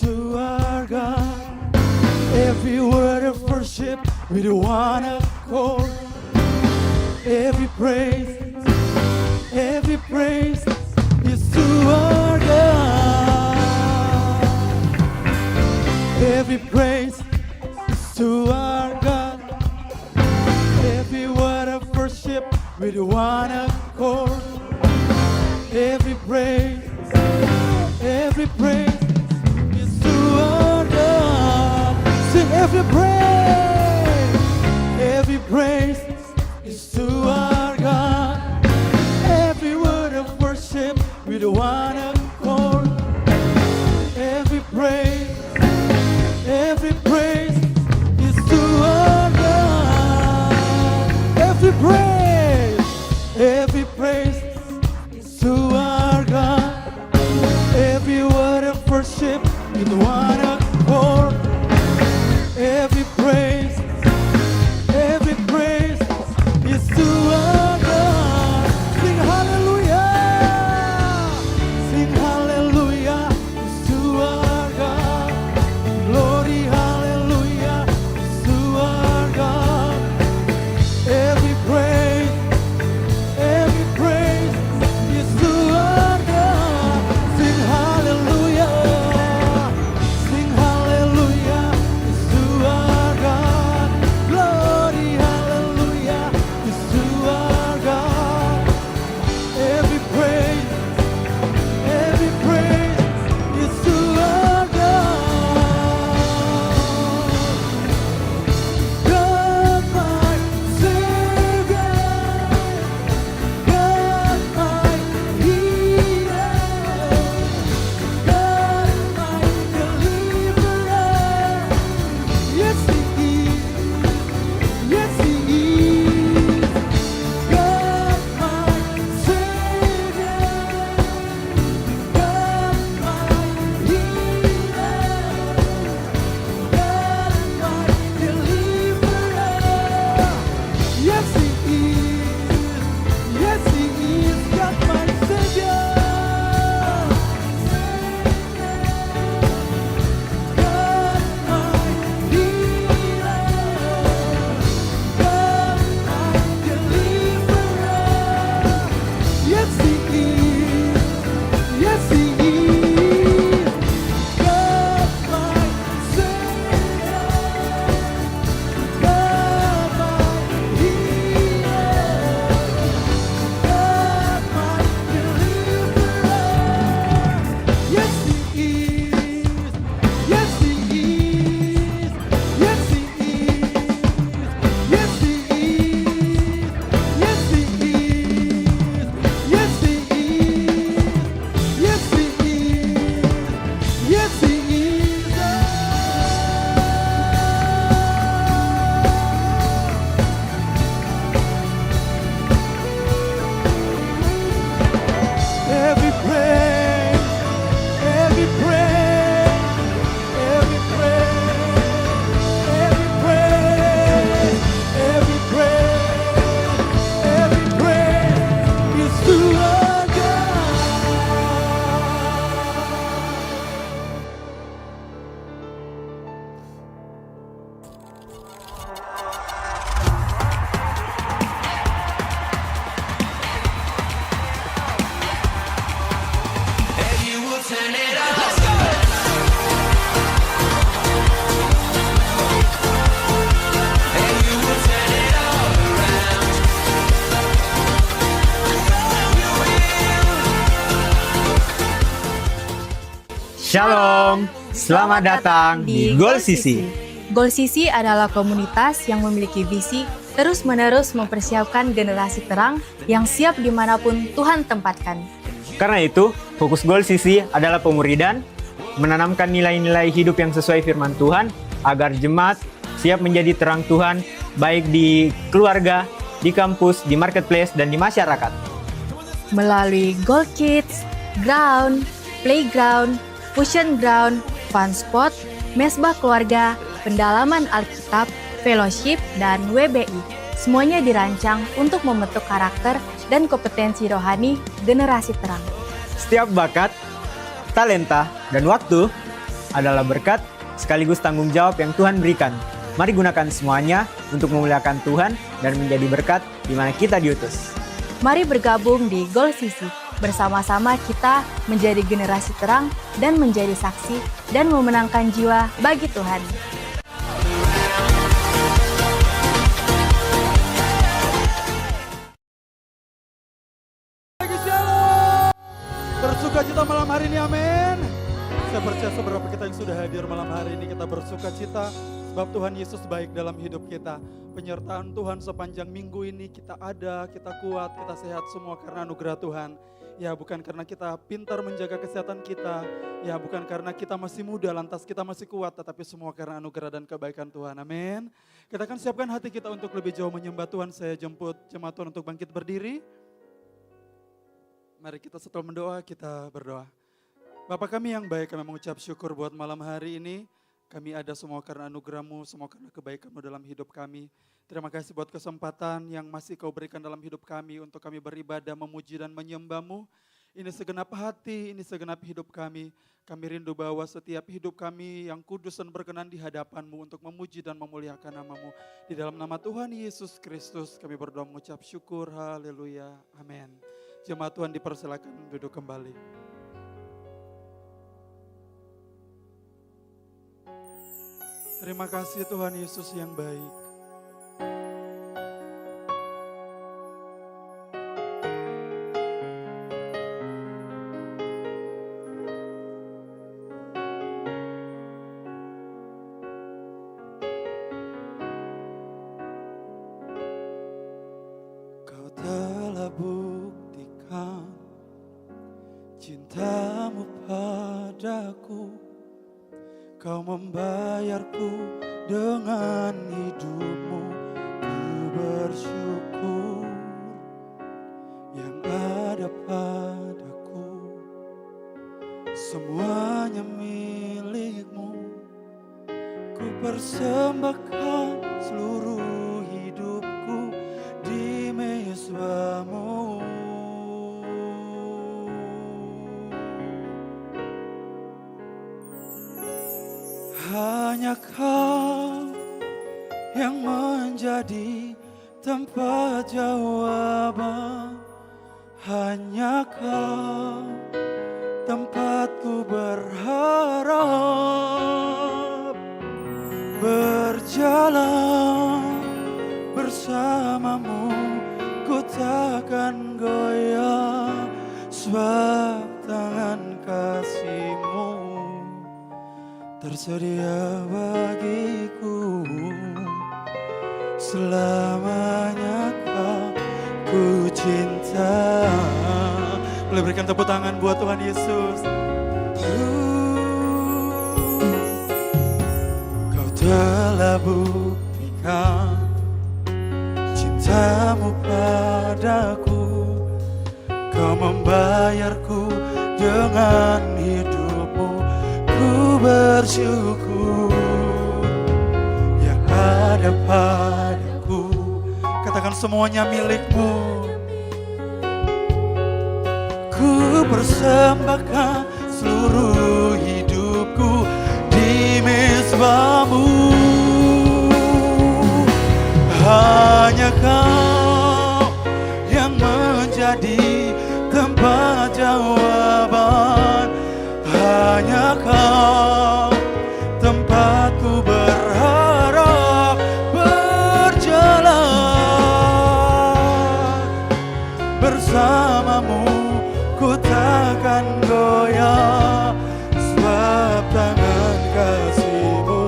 to our God. Every word of worship with one accord. Every praise is to our God. Every praise is to our God. Every word of worship with one accord. Every praise is to our God. Sing every praise is to our God. Every word of worship with one accord. Every praise is to our God. Every praise is to our God. Every word of worship with one accord. Every praise is to our God. Sing hallelujah. Sing hallelujah is to our God. Glory hallelujah is to our God. Every praise is to our God. Sing hallelujah. Sing hallelujah is to our God. Glory hallelujah is to our God. Every praise is to our God. God my Savior, God my healer, God my deliverer. Yes He is, yes He is. God my Savior, God my healer, God my deliverer. Yes He is, yes He is. God my Savior, God my healer, God my deliverer. Yes He is, yes He is. God my Savior, God my healer, God my deliverer. Yes He is, yes He is, yes He is, yes He is, yes He is, yes He is, yes He is, yes He is. Every praise, every praise, every praise, every praise, every praise is to our God. Shalom, selamat datang di Goal Sisi. Goal Sisi adalah komunitas yang memiliki visi terus-menerus mempersiapkan generasi terang yang siap dimanapun Tuhan tempatkan. Karena itu, fokus Goal Sisi adalah pemuridan, menanamkan nilai-nilai hidup yang sesuai firman Tuhan, agar jemaat siap menjadi terang Tuhan, baik di keluarga, di kampus, di marketplace, dan di masyarakat. Melalui Goal Kids, Ground, Playground, Fusion Ground, Fun Spot, Mesbah Keluarga, Pendalaman Alkitab, Fellowship, dan WBI. Semuanya dirancang untuk membentuk karakter dan kompetensi rohani generasi terang. Setiap bakat, talenta, dan waktu adalah berkat sekaligus tanggung jawab yang Tuhan berikan. Mari gunakan semuanya untuk memuliakan Tuhan dan menjadi berkat di mana kita diutus. Mari bergabung di Goal CC. Bersama-sama kita menjadi generasi terang dan menjadi saksi dan memenangkan jiwa bagi Tuhan. Bersuka cita malam hari ini, amin. Saya percaya seberapa kita yang sudah hadir malam hari ini, kita bersuka cita sebab Tuhan Yesus baik dalam hidup kita. Penyertaan Tuhan sepanjang minggu ini kita ada, kita kuat, kita sehat semua karena anugerah Tuhan. Ya bukan karena kita pintar menjaga kesehatan kita, ya bukan karena kita masih muda lantas kita masih kuat, tetapi semua karena anugerah dan kebaikan Tuhan, amin. Kita akan siapkan hati kita untuk lebih jauh menyembah Tuhan. Saya jemput jemaat Tuhan untuk bangkit berdiri. Mari kita setelah mendoa, kita berdoa. Bapa kami yang baik, kami mengucap syukur buat malam hari ini. Kami ada semua karena anugerah-Mu, semua karena kebaikan-Mu dalam hidup kami. Terima kasih buat kesempatan yang masih Kau berikan dalam hidup kami untuk kami beribadah, memuji dan menyembah-Mu. Ini segenap hati, ini segenap hidup kami. Kami rindu bahwa setiap hidup kami yang kudus dan berkenan di hadapan-Mu untuk memuji dan memuliakan nama-Mu. Di dalam nama Tuhan Yesus Kristus kami berdoa mengucap syukur, haleluya, amin. Jemaat Tuhan dipersilakan duduk kembali. Terima kasih Tuhan Yesus yang baik. Kau telah buktikan cinta-Mu padaku. Kau membayarku dengan hidup-Mu, ku bersyukur. Yang ada padaku semuanya milik-Mu, ku persembahkan seluruh hidupku di mezbah-Mu. Hanya Kau yang menjadi tempat jawaban. Hanya Kau tempatku berharap. Berjalan bersama-Mu, ku takkan goyah, sebab tangan kasih-Mu tersedia bagiku. Selamanya ku cinta. Boleh berikan tepuk tangan buat Tuhan Yesus. Kau telah buktikan cinta-Mu padaku. Kau membayarku dengan hidup-Mu, ku bersyukur. Yang ada padaku, katakan semuanya milik-Mu, ku persembahkan seluruh hidupku di mezbah-Mu. Hanya Kau yang menjadi tempat jawaban. Hanya Kau tempatku berharap. Berjalan bersama-Mu, ku takkan goyah, sebab tangan kasih-Mu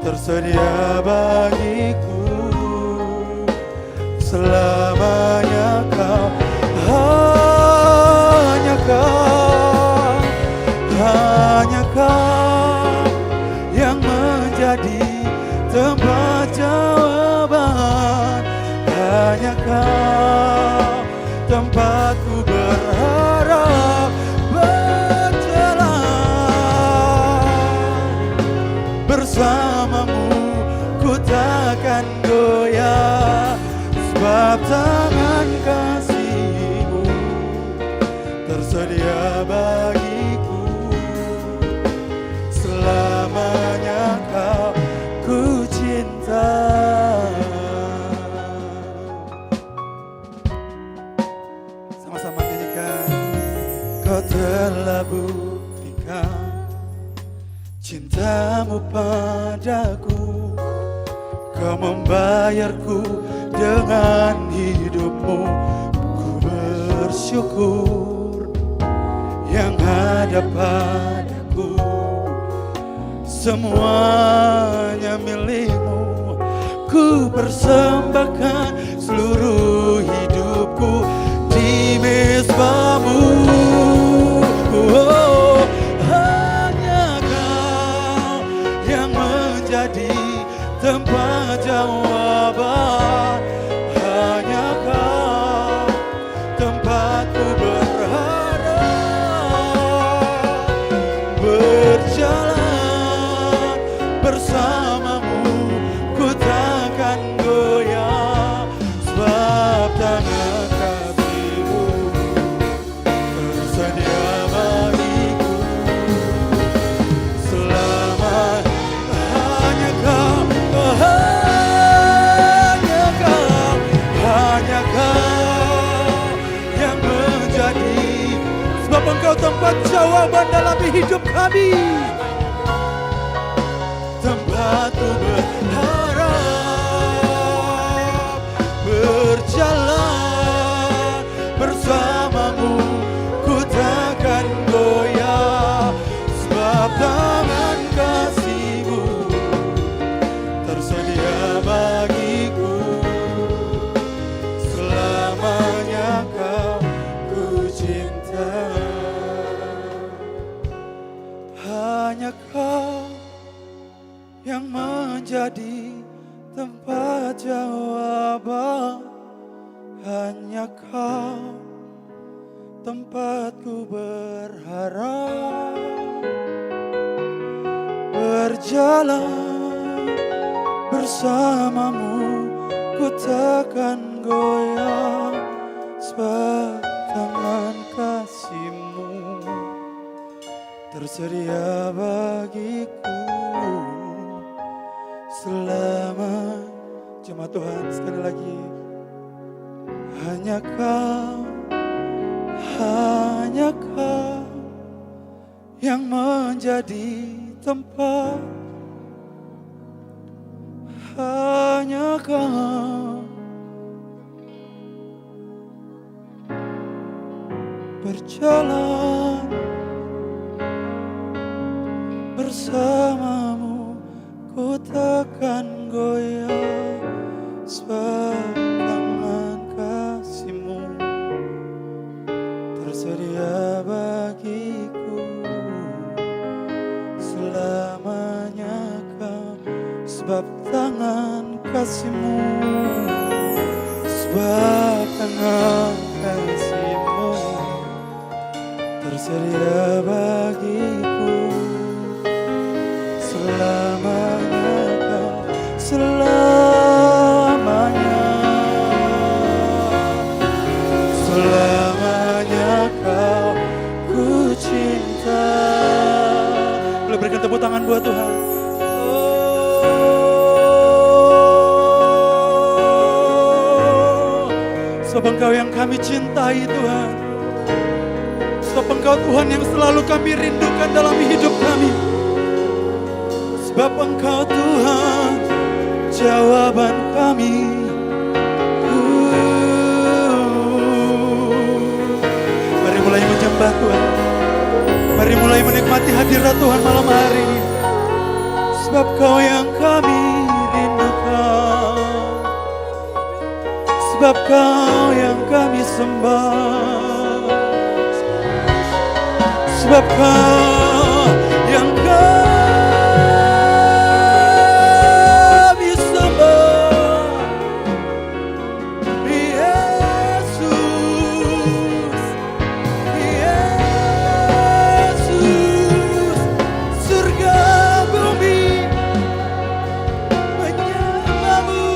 tersedia bagiku. Selamanya Kau, hanya Kau, hanya Kau yang menjadi tempat jawaban. Hanya Kau tempatku berharap. Berjalan bersama-Mu, ku takkan goyah, sebab tangan kasih-Mu tersedia bagiku. cintamu padaku. Kau membayarku dengan hidupmu. Ku bersyukur yang ada padaku. Semuanya milikmu. Ku persembahkan seluruh hidupku di mezbamu. Oh, hanya Kau yang menjadi tempat jawaban. Hanya Kau tempatku berharap. Berjalan bersamamu, ku takkan goyah. Sebab tangan kasih-Mu tersedia bagiku. Selamat hanya Kau, hanya Kau yang menjadi. Sebab Engkau tempat jawaban dalam hidup kami. Tempatku berharap. Berjalan bersamamu, ku takkan goyah. Sebab tangan kasih-Mu tersedia bagiku. Selamanya Kau ku cinta. Hanya Kau yang menjadi tempat jawaban. Hanya Kau tempatku berharap. Berjalan bersamamu, ku takkan goyah. Sebab tangan kasih-Mu tersedia bagiku. Selama jemaat Tuhan sekali lagi. Hanya Kau yang menjadi tempat. Hanya Kau berjalan bersamamu, ku takkan goyah. Sebab tangan kasih-Mu tersedia bagiku. Selamanya Kau. Sebab tangan kasih-Mu, sebab tangan kasih-Mu tersedia bagiku. Selamanya Kau, selamanya, selamanya Kau ku cinta. Boleh berikan tepuk tangan buat Tuhan. Sebab Engkau yang kami cintai Tuhan. Sebab Engkau Tuhan yang selalu kami rindukan dalam hidup kami. Sebab Engkau Tuhan jawaban kami. Mari mulai menyembah Tuhan. Mari mulai menikmati hadirat Tuhan malam hari ini. Sebab Kau yang kami rindukan. Sebab Kau yang kami sembah. Sebab Kau yang kami sembah. Yesus, Yesus, surga bumi menyembah-Mu.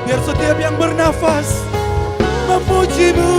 Biar setiap yang bernafas memuji-Mu,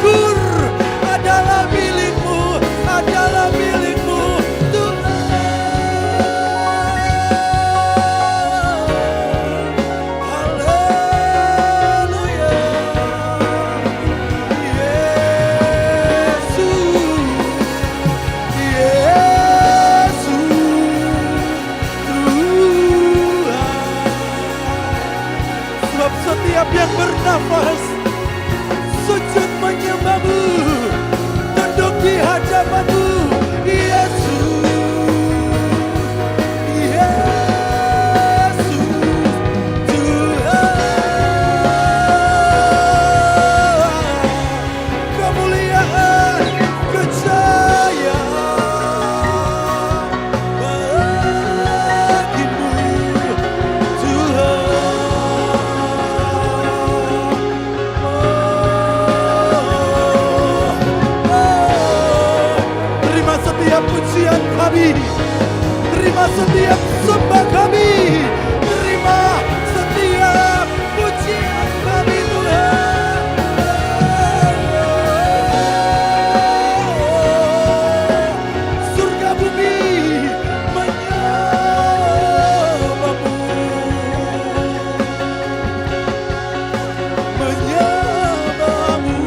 syukur adalah milikmu, adalah milikmu Tuhan. Haleluya. Yesus, Tuhan. Sebab setiap yang bernafas sujud menyembahmu, tunduk di hadapanmu, Yesus, Yesus, Tuhan. Kemuliaan, kejayaan bagimu, Tuhan. Terima setiap pujian kami, terima setiap sembah kami, terima setiap pujian kami Tuhan. Surga bumi menyembahmu, menyembahmu.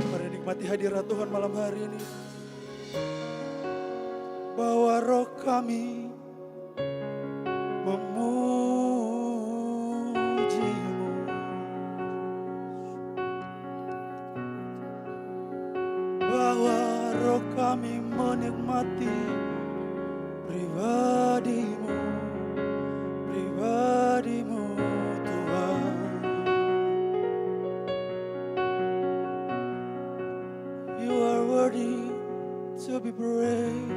Mari nikmati hadirat Tuhan malam hari ini. Bawa roh kami memujimu. Bawa roh kami menikmati pribadimu, pribadimu Tuhan. You are worthy to be praised.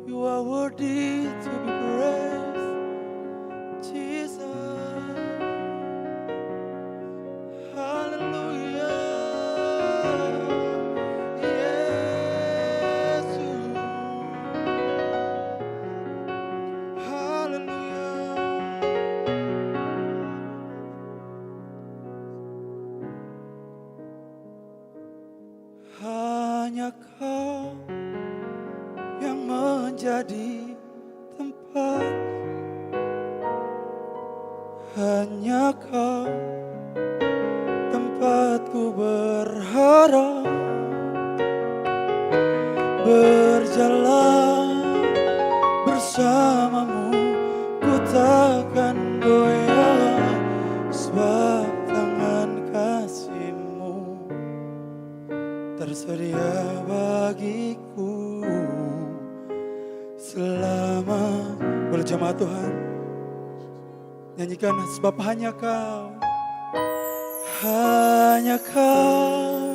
You are worthy to be praised, Jesus. Hallelujah. Yesus. Hallelujah. Hanya Kau yang menjadi tempat, hanya Kau tempatku berharap, berjalan bersamamu ku takkan goyah, sebab tangan kasih-Mu tersedia bagiku selama. Boleh jemaat Tuhan nyanyikan, sebab hanya Kau, hanya Kau.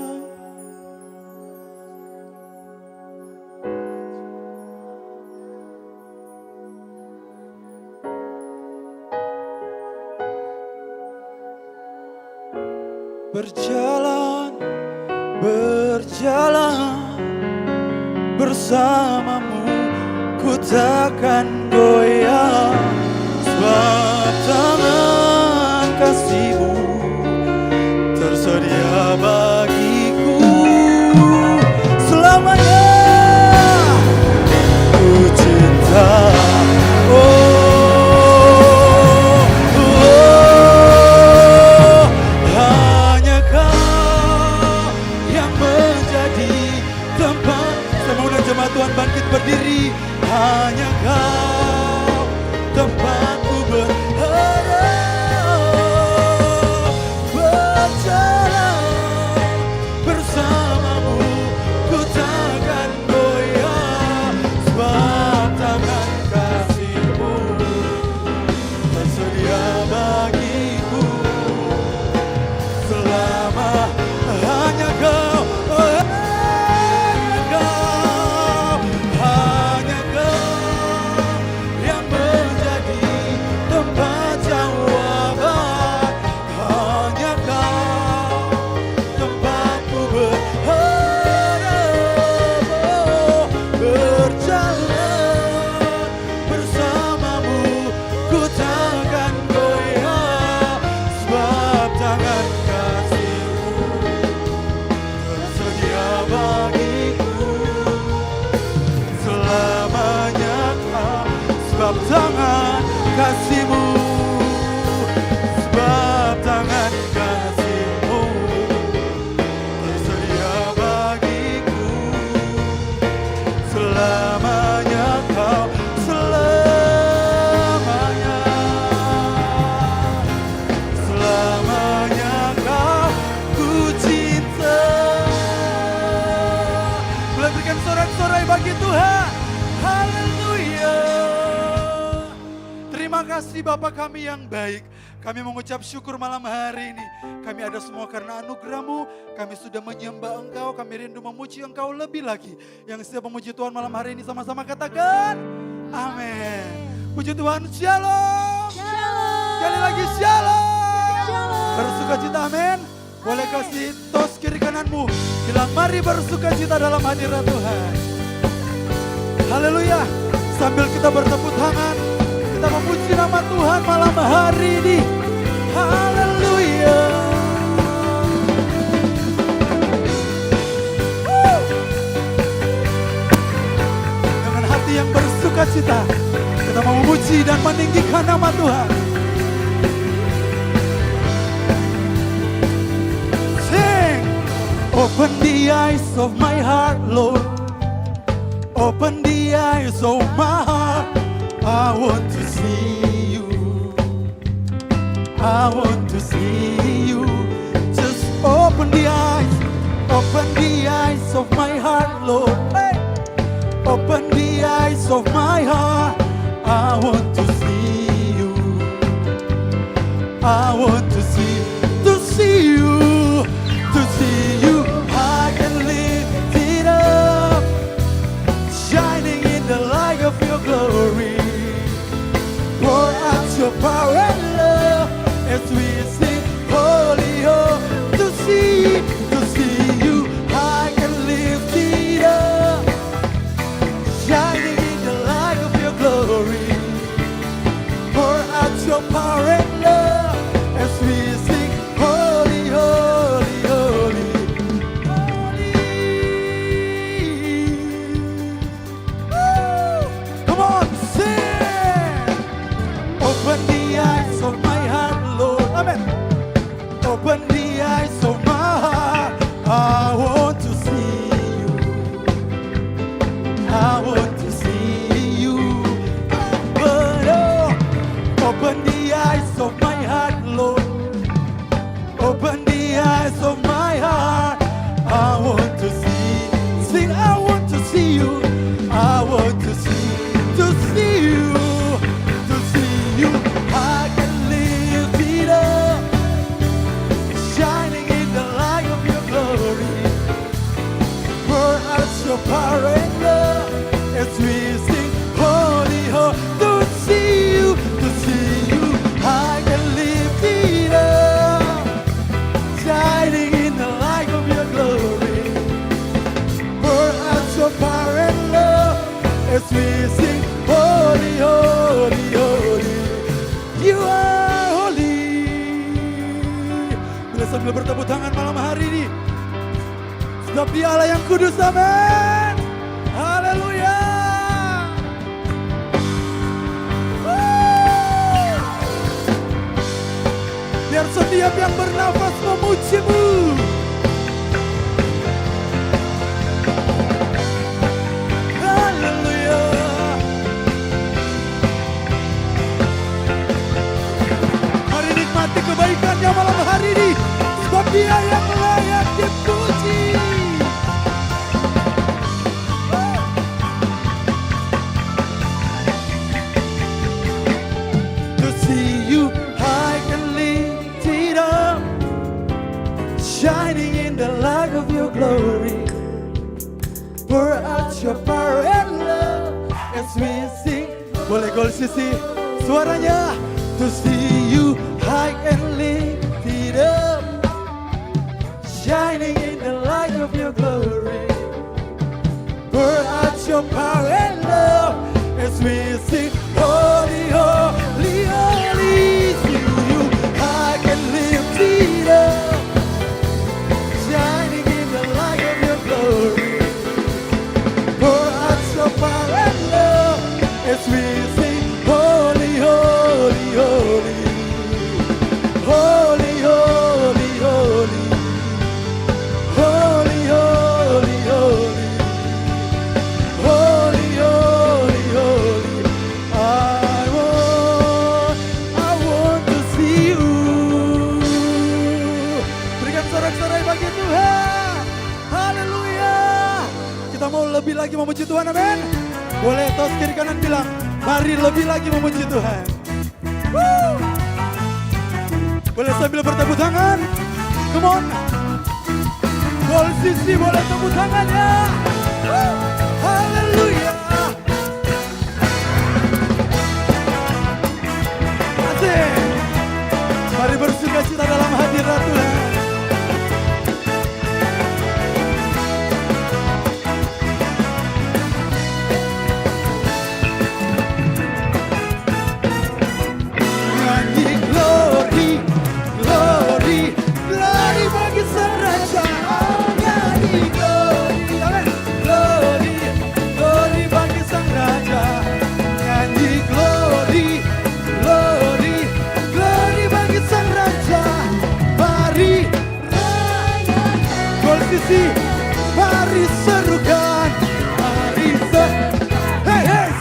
Berjalan, berjalan bersamamu ku takkan goyah, sebab tangan kasih-Mu tersedia bagiku selamanya. Ku cinta, hanya Kau yang menjadi tempat. Saya mau jemaat Tuhan bangkit berdiri. Hanya Kau tempatku berharap, bagi Tuhan. Haleluya. Terima kasih Bapa kami yang baik. Kami mengucap syukur malam hari ini. Kami ada semua karena anugerah-Mu. Kami sudah menyembah Engkau. Kami rindu memuji Engkau lebih lagi. Yang siap memuji Tuhan malam hari ini sama-sama katakan. Amin. Puji Tuhan, shalom. Sekali lagi shalom. Bersuka cita, amin. Boleh kasih tos kiri kananmu. Bilang mari bersuka cita dalam hadirat Tuhan. Haleluya. Sambil kita bertepuk tangan, kita memuji nama Tuhan malam hari ini. Haleluya. Dengan hati yang bersuka cita, kita mau memuji dan meninggikan nama Tuhan. Sing, open the eyes of my heart, Lord. Open the eyes of my heart. I want to see you. I want to see you. Just open the eyes of my heart, Lord. Hey. Open the eyes of my heart. I want to see you. I want to see you, to see you. I can lift it up, shining in the light of your glory. Pour out your power and love as we sing holy, oh, to see you. I can lift it up, shining in the light of your glory. Pour out your power and love as we sing holy, holy, holy, holy. Woo! Come on, sing. Open the eyes of my heart, Lord. Amen. Open the eyes of my heart. I want to see you. I want to see you. But oh, open the eyes of my heart, Lord. Open the eyes of my heart. I want to see. Sing, I want to see you. I want to see you. To see you. I can lift it up, shining in the light of your glory. Pour out your power and love as we sing holy, holy. To see you. I can lift it up, shining in the light of your glory. Pour out your power and love as we sing holy, holy, holy. You are holy. Bila sambil bertepuk tangan malam hari ini, sebab Dia Allah yang kudus, amin. Haleluya. Woo! Biar setiap yang bernafas memuji-Mu. Haleluya. Mari nikmati kebaikan-Nya malam hari ini, sebab Dia yang layak dipuji. To see you, I can lift it up, shining in the light of your glory. Pour out your power and love as we sing. Boleh gol sisi suaranya. To see you, I can lift it up, shining in the light of your glory. Pour out your power and love as we sing holy, holy, holy. To you, I can lift it up, shining in the light of your glory. Pour out your power and love as we sing holy, holy, holy. Holy, holy, holy. Holy, holy, holy. Holy, holy, holy. lebih lagi memuji Tuhan, amin. Boleh tos kiri kanan bilang, mari lebih lagi memuji Tuhan. Woo. Boleh sambil bertepuk tangan, come on. Gol Sisi boleh tepuk tangannya. Woo. Haleluya. Asik. Mari bersuka cita dalam hadirat Tuhan. Mari serukan, mari serukan, hey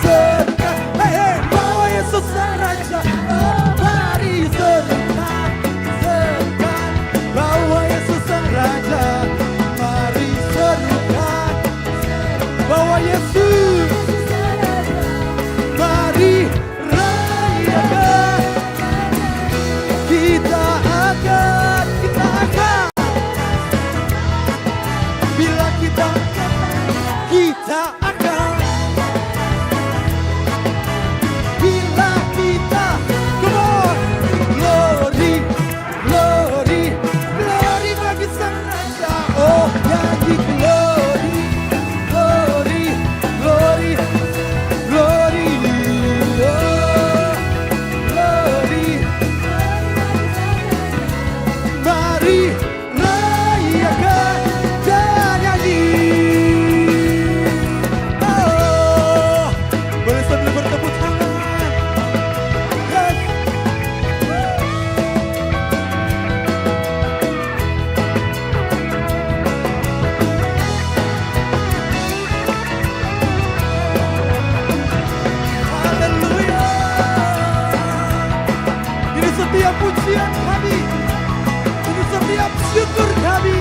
hey, bawa Yesus Sang Raja. Oh, mari serukan, bawa Yesus Sang Raja. Mari serukan, bawa Yesus. Mari rayakan, kita akan. Bila kita akan, bila kita, come on, glory, glory, glory bagi Sang Raja. Oh, nyanyi glory, glory, glory, glory, oh, glory. Mari rayakan. Setiap pujian kami, ini setiap syukur kami.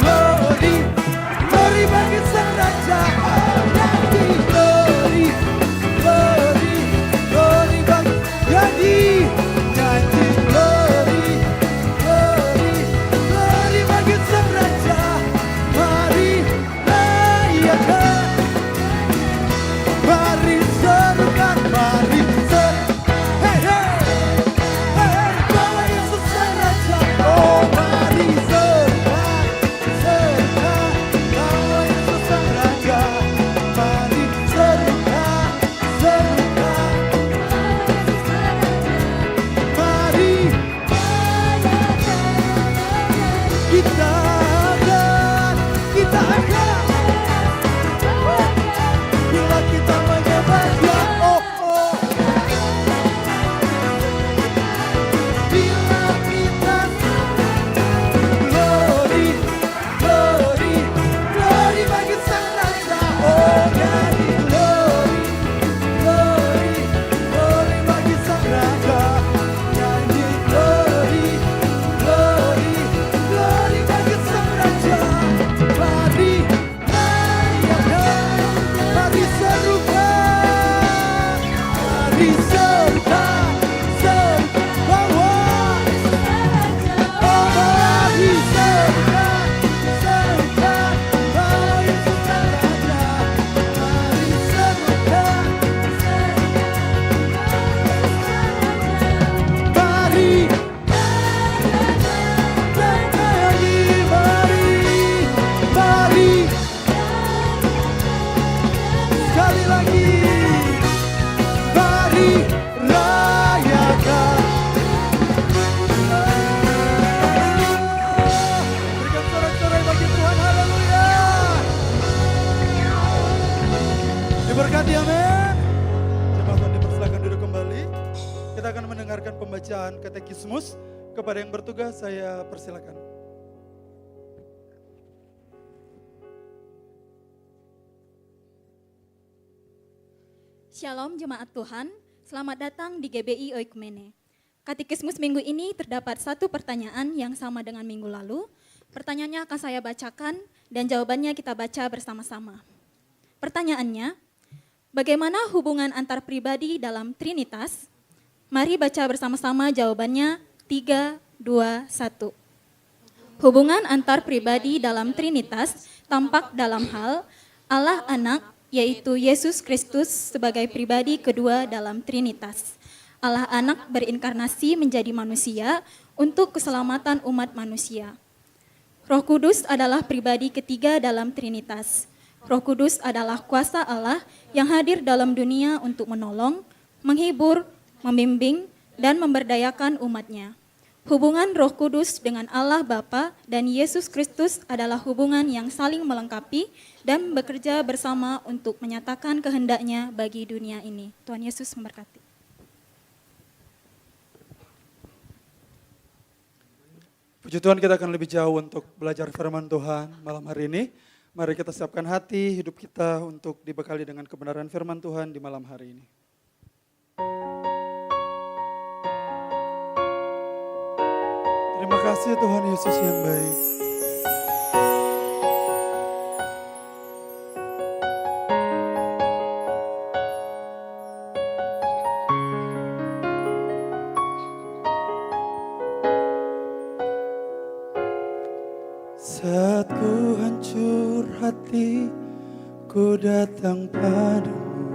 Glory, glory bagi Sang Raja. Oh, nyanyi glory, glory, glory bagi nyanyi, nyanyi glory, glory. Bagi Sang Raja, mari rayakan, mari serukan, mari hey hey, hey, bawa Yesus Sang Raja. Oh, mari serukan, bawa Yesus Sang Raja. Mari serukan, mari. Kita akan bila kita menyembah Dia, oh oh. Bila kita glory, glory, glory bagi Sang Raja. Oh, nyanyi glory, glory, glory bagi Sang Raja. Nyanyi glory, glory, glory bagi Sang Raja. Mari rayakan, mari serukan, mari serukan, bawa, oh mari serukan, bawa Yesus Sang Raja. Mari serukan, mari mari, sekali lagi, mari rayakan. Berikan sorak-sorai bagi Tuhan, haleluya. Diberkati, amin. Jemaat Tuhan dipersilakan duduk kembali. Kita akan mendengarkan pembacaan katekismus. Kepada yang bertugas saya persilakan. Shalom jemaat Tuhan, selamat datang di GBI Oikumene. Katekismus minggu ini terdapat satu pertanyaan yang sama dengan minggu lalu. Pertanyaannya akan saya bacakan dan jawabannya kita baca bersama-sama. Pertanyaannya, bagaimana hubungan antar pribadi dalam Trinitas? Mari baca bersama-sama jawabannya 3, 2, 1. Hubungan antar pribadi dalam Trinitas tampak dalam hal Allah Anak, yaitu Yesus Kristus sebagai pribadi kedua dalam Trinitas. Allah Anak berinkarnasi menjadi manusia untuk keselamatan umat manusia. Roh Kudus adalah pribadi ketiga dalam Trinitas. Roh Kudus adalah kuasa Allah yang hadir dalam dunia untuk menolong, menghibur, membimbing, dan memberdayakan umatnya. Hubungan Roh Kudus dengan Allah Bapa dan Yesus Kristus adalah hubungan yang saling melengkapi dan bekerja bersama untuk menyatakan kehendaknya bagi dunia ini. Tuhan Yesus memberkati. Puji Tuhan, kita akan lebih jauh untuk belajar firman Tuhan malam hari ini. Mari kita siapkan hati, hidup kita untuk dibekali dengan kebenaran firman Tuhan di malam hari ini. Terima kasih Tuhan Yesus yang baik. Saat ku hancur hati, ku datang padamu.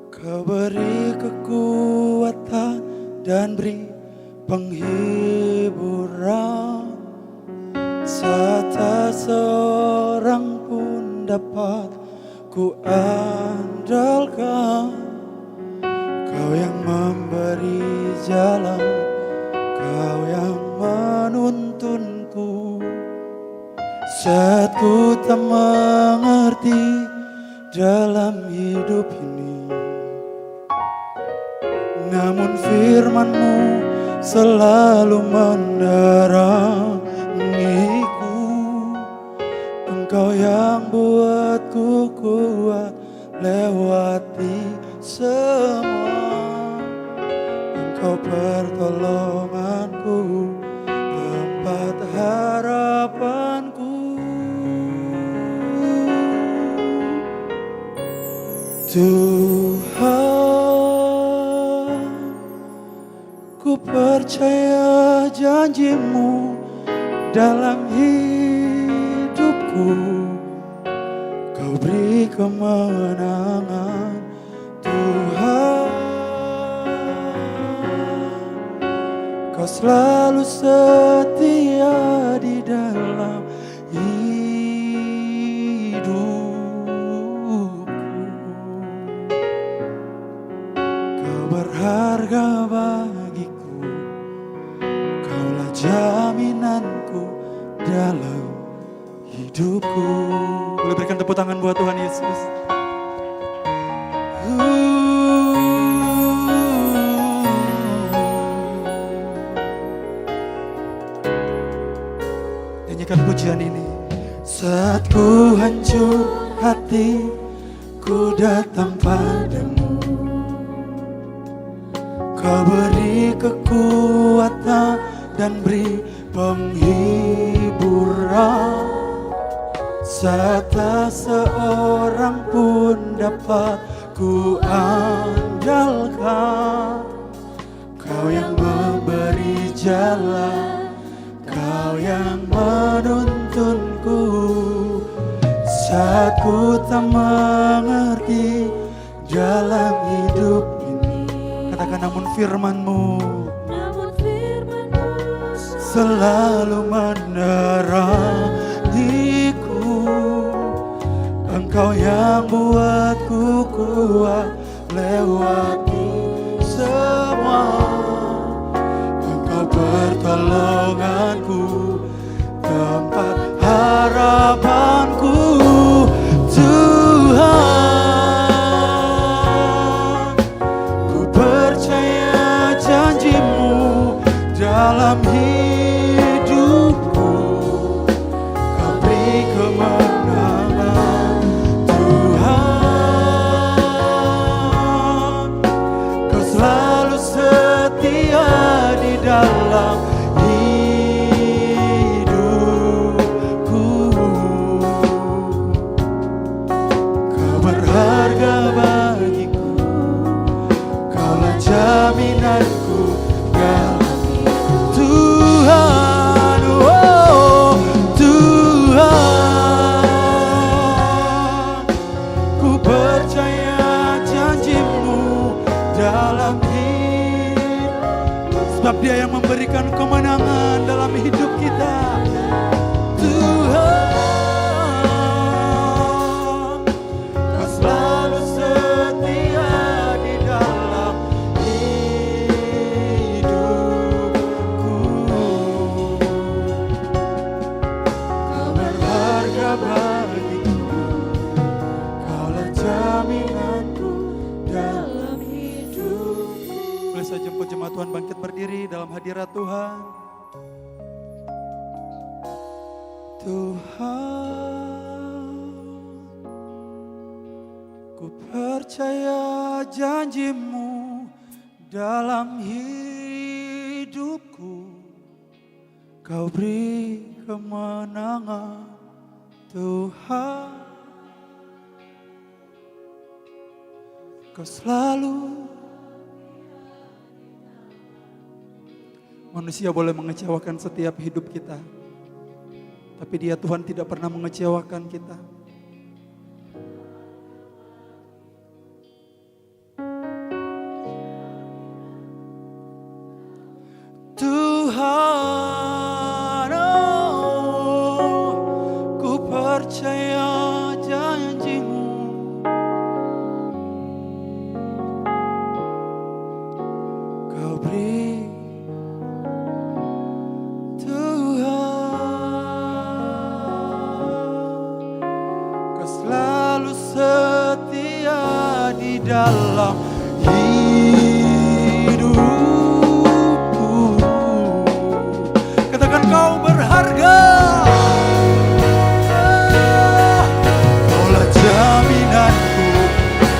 Kau beri kekuatan dan beri penghiburan. Saat tak seorang pun dapat ku andalkan. Kau yang memberi jalan, Kau yang menuntunku. Saat ku tak mengerti dalam hidup ini, namun firman-Mu selalu menerangiku. Engkau yang buatku kuat lewati semua. Engkau pertolonganku, tempat harapanku. Tuhan, ku percaya janji-Mu dalam hidupku. Kau beri kemenangan, Tuhan. Kau selalu setia di dalam hidupku. Kau berharga bagiku, Kaulah jaminanku dalam hidupku. Boleh berikan tepuk tangan buat Tuhan Yesus. Nyanyikan pujian ini. Saat ku hancur hati, ku datang padamu. Kau beri kekuatan dan beri penghiburan. Saat tak seorang pun dapat ku andalkan. Kau yang memberi jalan, Kau yang menuntunku. Saat ku tak mengerti dalam hidup ini, katakan namun firman-Mu selalu menerangiku. Engkau yang buatku kuat lewati semua. Engkau pertolonganku, tempat harapanku. Tuhan, ku percaya janji-Mu dalam hidupku. Kau beri kemenangan, Tuhan. Tuhan bangkit berdiri dalam hadirat Tuhan. Tuhan, ku percaya janji-Mu dalam hidupku. Kau beri kemenangan, Tuhan. Kau selalu. Manusia boleh mengecewakan setiap hidup kita, tapi Dia Tuhan tidak pernah mengecewakan kita. Tuhan, oh, ku percaya janji-Mu. Kau beri, Tuhan, Kau selalu setia di dalam hidupku. Katakan Kau berharga. Kaulah jaminanku,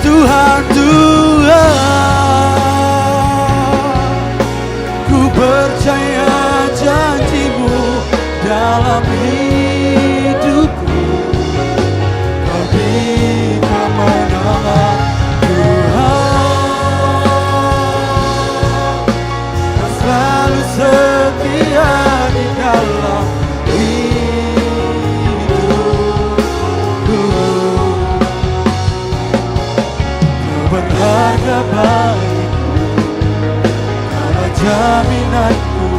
Tuhan, Tuhan. Ku percaya janji-Mu dalam hidupku. Kau beri kemenangan, Tuhan. Kau selalu setia di dalam hidupku. Kau berharga bagiku, Kaulah jaminanku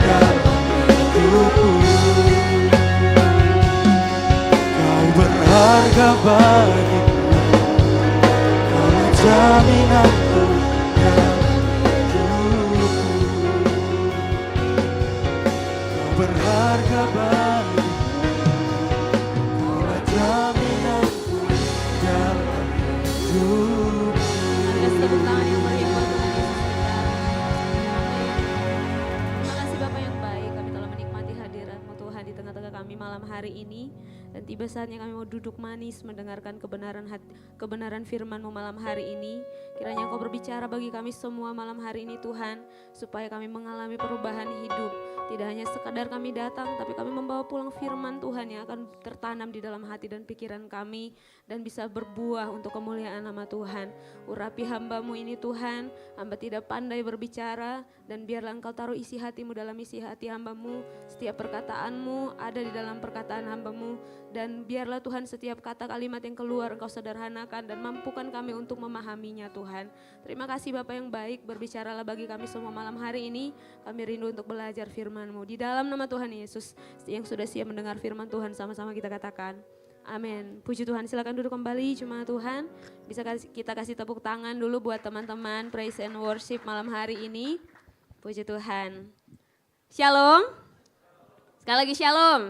dalam hidupku. Kau berharga bagiku, Kaulah jaminanku dalam hidupku. Kau berharga bagiku, Kaulah jaminanku dalam hidupku. Kasih tepuk tangan yang meriah buat Tuhan Yesus kita. Amin. Terima kasih Bapa yang baik, kami telah menikmati hadirat-Mu Tuhan di tengah-tengah kami malam hari ini. Dan tiba saatnya kami mau duduk manis mendengarkan kebenaran firman-Mu malam hari ini. Kiranya Engkau berbicara bagi kami semua malam hari ini Tuhan, supaya kami mengalami perubahan hidup. Tidak hanya sekadar kami datang, tapi kami membawa pulang firman Tuhan yang akan tertanam di dalam hati dan pikiran kami, dan bisa berbuah untuk kemuliaan nama Tuhan. Urapi hamba-Mu ini Tuhan, hamba tidak pandai berbicara, dan biarlah Engkau taruh isi hati-Mu dalam isi hati hamba-Mu. Setiap perkataan-Mu ada di dalam perkataan hamba-Mu, dan biarlah Tuhan setiap kata kalimat yang keluar Engkau sederhanakan dan mampukan kami untuk memahaminya Tuhan. Terima kasih Bapa yang baik, berbicaralah bagi kami semua malam hari ini. Kami rindu untuk belajar firman-Mu. Di dalam nama Tuhan Yesus yang sudah siap mendengar firman Tuhan, sama-sama kita katakan amin. Puji Tuhan, silakan duduk kembali jemaat Tuhan. Bisa kita kasih tepuk tangan dulu buat teman-teman praise and worship malam hari ini. Puji Tuhan. Shalom. Sekali lagi shalom.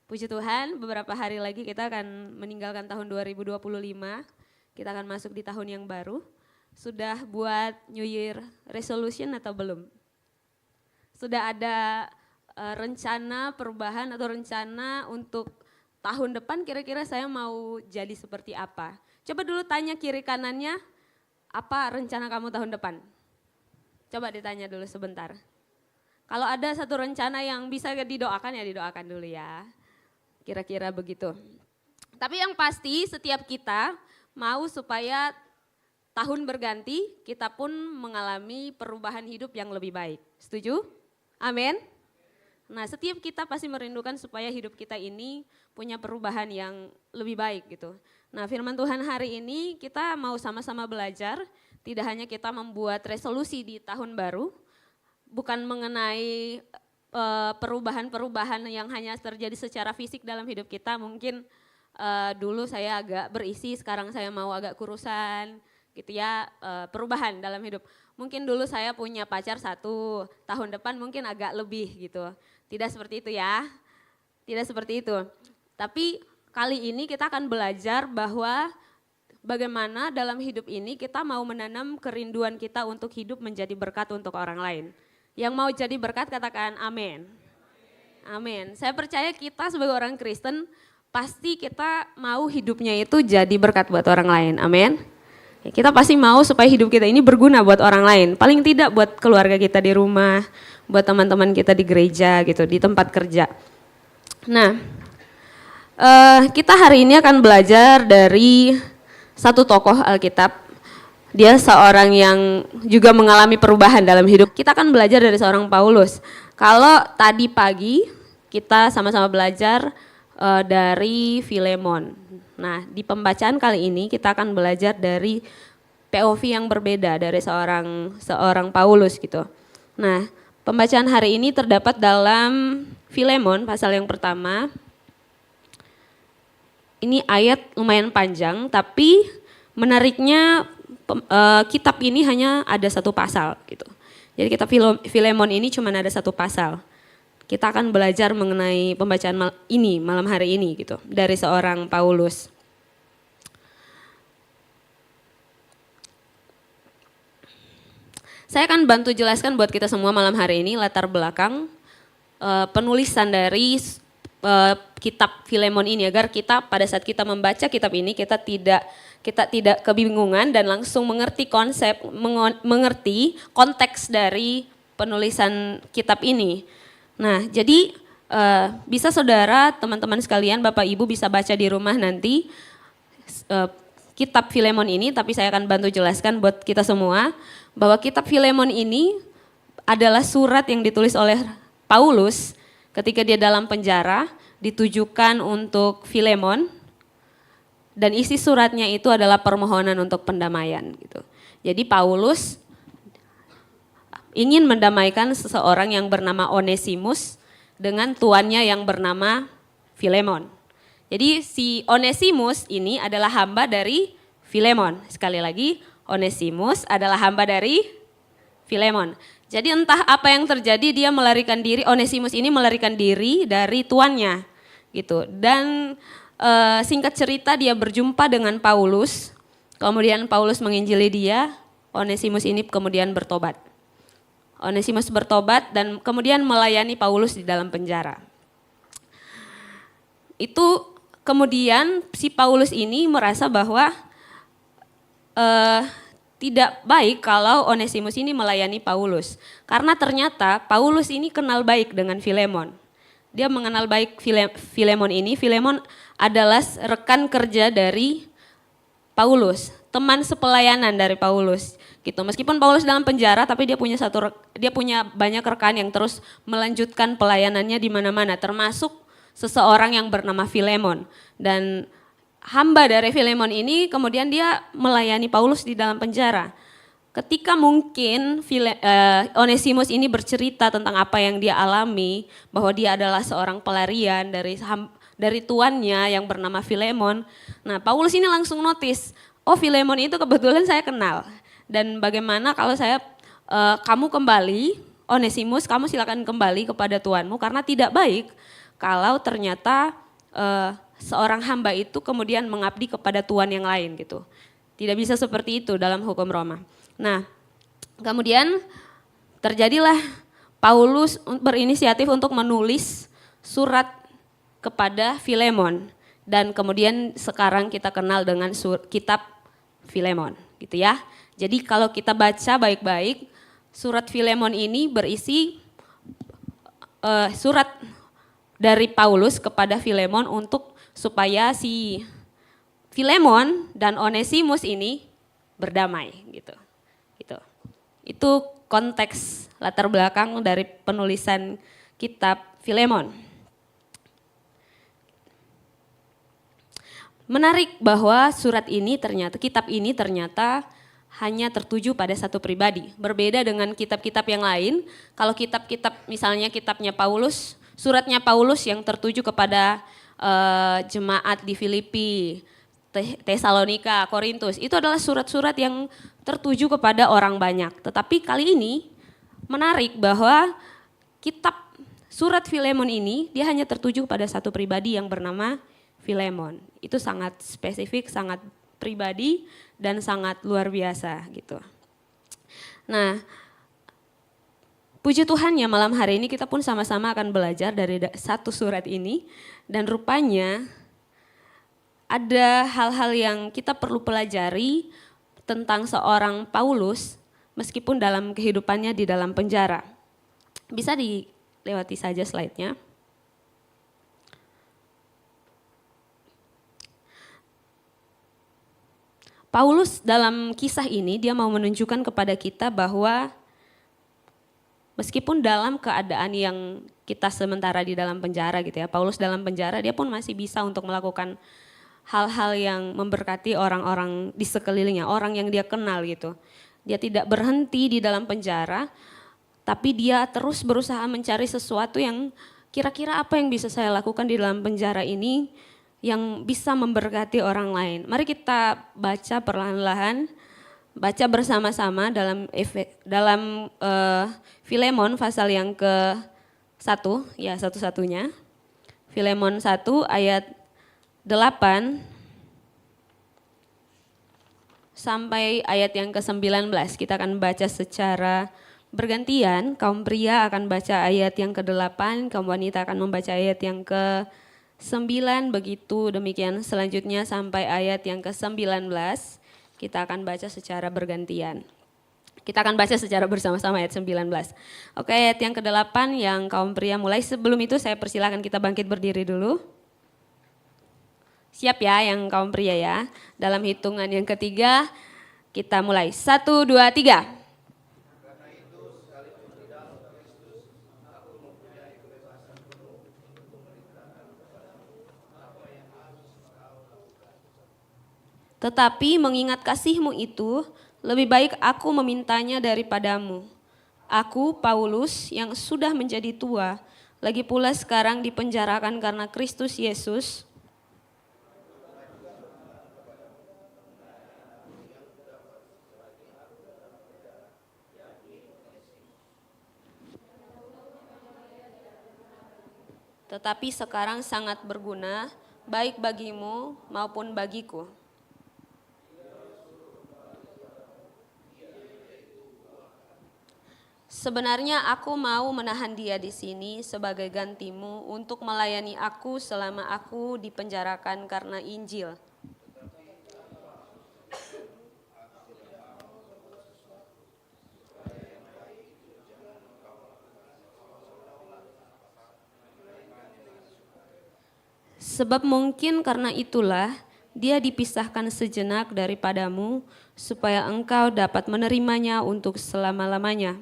Puji Tuhan, beberapa hari lagi kita akan meninggalkan tahun 2025. Kita akan masuk di tahun yang baru. Sudah buat New Year resolution atau belum? Sudah ada rencana perubahan atau rencana untuk tahun depan kira-kira saya mau jadi seperti apa? Coba dulu tanya kiri kanannya, apa rencana kamu tahun depan? Coba ditanya dulu sebentar. Kalau ada satu rencana yang bisa didoakan ya didoakan dulu ya. Kira-kira begitu. Tapi yang pasti setiap kita mau supaya tahun berganti kita pun mengalami perubahan hidup yang lebih baik. Setuju? Amin. Nah, setiap kita pasti merindukan supaya hidup kita ini punya perubahan yang lebih baik gitu. Nah, firman Tuhan hari ini kita mau sama-sama belajar, tidak hanya kita membuat resolusi di tahun baru, bukan mengenai perubahan-perubahan yang hanya terjadi secara fisik dalam hidup kita. Mungkin dulu saya agak berisi, sekarang saya mau agak kurusan gitu ya, perubahan dalam hidup. Mungkin dulu saya punya pacar 1, tahun depan mungkin agak lebih gitu. Tidak seperti itu ya, tidak seperti itu. Tapi kali ini kita akan belajar bahwa bagaimana dalam hidup ini kita mau menanam kerinduan kita untuk hidup menjadi berkat untuk orang lain. Yang mau jadi berkat katakan amin. Amin. Saya percaya kita sebagai orang Kristen pasti kita mau hidupnya itu jadi berkat buat orang lain. Amin. Kita pasti mau supaya hidup kita ini berguna buat orang lain. Paling tidak buat keluarga kita di rumah, buat teman-teman kita di gereja gitu, di tempat kerja. Nah, kita hari ini akan belajar dari satu tokoh Alkitab. Dia seorang yang juga mengalami perubahan dalam hidup. Kita akan belajar dari seorang Paulus. Kalau tadi pagi kita sama-sama belajar dari Filemon. Nah, di pembacaan kali ini kita akan belajar dari POV yang berbeda dari seorang Paulus gitu. Nah, pembacaan hari ini terdapat dalam Filemon pasal yang pertama. Ini ayat lumayan panjang, tapi menariknya kitab ini hanya ada satu pasal gitu. Jadi kitab Filemon ini cuma ada satu pasal. Kita akan belajar mengenai pembacaan malam hari ini gitu dari seorang Paulus. Saya akan bantu jelaskan buat kita semua malam hari ini latar belakang penulisan dari kitab Filemon ini agar kita pada saat kita membaca kitab ini kita tidak kebingungan dan langsung mengerti konsep, mengerti konteks dari penulisan kitab ini. Nah, jadi bisa saudara, teman-teman sekalian, Bapak Ibu bisa baca di rumah nanti kitab Filemon ini, tapi saya akan bantu jelaskan buat kita semua bahwa kitab Filemon ini adalah surat yang ditulis oleh Paulus ketika dia dalam penjara, ditujukan untuk Filemon. Dan isi suratnya itu adalah permohonan untuk pendamaian gitu. Jadi Paulus ingin mendamaikan seseorang yang bernama Onesimus dengan tuannya yang bernama Filemon. Jadi si Onesimus ini adalah hamba dari Filemon. Sekali lagi, Onesimus adalah hamba dari Filemon. Jadi entah apa yang terjadi, dia melarikan diri, Onesimus ini melarikan diri dari tuannya gitu. Dan singkat cerita dia berjumpa dengan Paulus, kemudian Paulus menginjili dia, Onesimus ini kemudian bertobat. Onesimus bertobat dan kemudian melayani Paulus di dalam penjara. Itu kemudian si Paulus ini merasa bahwa tidak baik kalau Onesimus ini melayani Paulus. Karena ternyata Paulus ini kenal baik dengan Filemon. Dia mengenal baik Filemon ini. Filemon adalah rekan kerja dari Paulus, teman sepelayanan dari Paulus. Gitu. Meskipun Paulus dalam penjara, tapi dia punya banyak rekan yang terus melanjutkan pelayanannya di mana-mana, termasuk seseorang yang bernama Filemon. Dan hamba dari Filemon ini kemudian dia melayani Paulus di dalam penjara. Ketika mungkin Onesimus ini bercerita tentang apa yang dia alami, bahwa dia adalah seorang pelarian dari tuannya yang bernama Filemon. Nah, Paulus ini langsung notice, oh Filemon itu kebetulan saya kenal. Dan bagaimana kalau kamu kembali, Onesimus, kamu silakan kembali kepada tuanmu karena tidak baik kalau ternyata seorang hamba itu kemudian mengabdi kepada tuan yang lain gitu. Tidak bisa seperti itu dalam hukum Roma. Nah, kemudian terjadilah Paulus berinisiatif untuk menulis surat kepada Filemon dan kemudian sekarang kita kenal dengan kitab Filemon gitu ya. Jadi kalau kita baca baik-baik surat Filemon ini berisi surat dari Paulus kepada Filemon supaya si Filemon dan Onesimus ini berdamai gitu. Itu konteks latar belakang dari penulisan kitab Filemon. Menarik bahwa kitab ini ternyata hanya tertuju pada satu pribadi. Berbeda dengan kitab-kitab yang lain, kalau kitab-kitab misalnya kitabnya Paulus, suratnya Paulus yang tertuju kepada jemaat di Filipi, Tesalonika, Korintus, itu adalah surat-surat yang tertuju kepada orang banyak. Tetapi kali ini menarik bahwa surat Filemon ini dia hanya tertuju pada satu pribadi yang bernama Filemon. Itu sangat spesifik, sangat pribadi dan sangat luar biasa gitu. Nah, puji Tuhan ya malam hari ini kita pun sama-sama akan belajar dari satu surat ini. Dan rupanya ada hal-hal yang kita perlu pelajari tentang seorang Paulus meskipun dalam kehidupannya di dalam penjara. Bisa dilewati saja slide-nya. Paulus dalam kisah ini dia mau menunjukkan kepada kita bahwa meskipun dalam keadaan yang kita sementara di dalam penjara gitu ya, Paulus dalam penjara dia pun masih bisa untuk melakukan hal-hal yang memberkati orang-orang di sekelilingnya, orang yang dia kenal gitu. Dia tidak berhenti di dalam penjara, tapi dia terus berusaha mencari sesuatu yang kira-kira apa yang bisa saya lakukan di dalam penjara ini yang bisa memberkati orang lain. Mari kita baca perlahan-lahan, baca bersama-sama dalam Filemon pasal yang ke-1, ya satu-satunya. Filemon 1 ayat 8 sampai ayat yang ke-19. Kita akan baca secara bergantian, kaum pria akan baca ayat yang ke-8, kaum wanita akan membaca ayat yang ke-9, begitu demikian selanjutnya sampai ayat yang ke-19. Kita akan baca secara bergantian. Kita akan baca secara bersama-sama ayat 19. Oke, ayat yang ke-8 yang kaum pria mulai. Sebelum itu saya persilakan kita bangkit berdiri dulu. Siap ya yang kaum pria ya. Dalam hitungan yang ketiga kita mulai. 1, 2, 3. Tetapi mengingat kasih-Mu itu, lebih baik aku memintanya daripadamu. Aku, Paulus, yang sudah menjadi tua, lagi pula sekarang dipenjarakan karena Kristus Yesus. Tetapi sekarang sangat berguna, baik bagimu maupun bagiku. Sebenarnya aku mau menahan dia di sini sebagai gantimu untuk melayani aku selama aku dipenjarakan karena Injil. Sebab mungkin karena itulah dia dipisahkan sejenak daripadamu supaya engkau dapat menerimanya untuk selama-lamanya.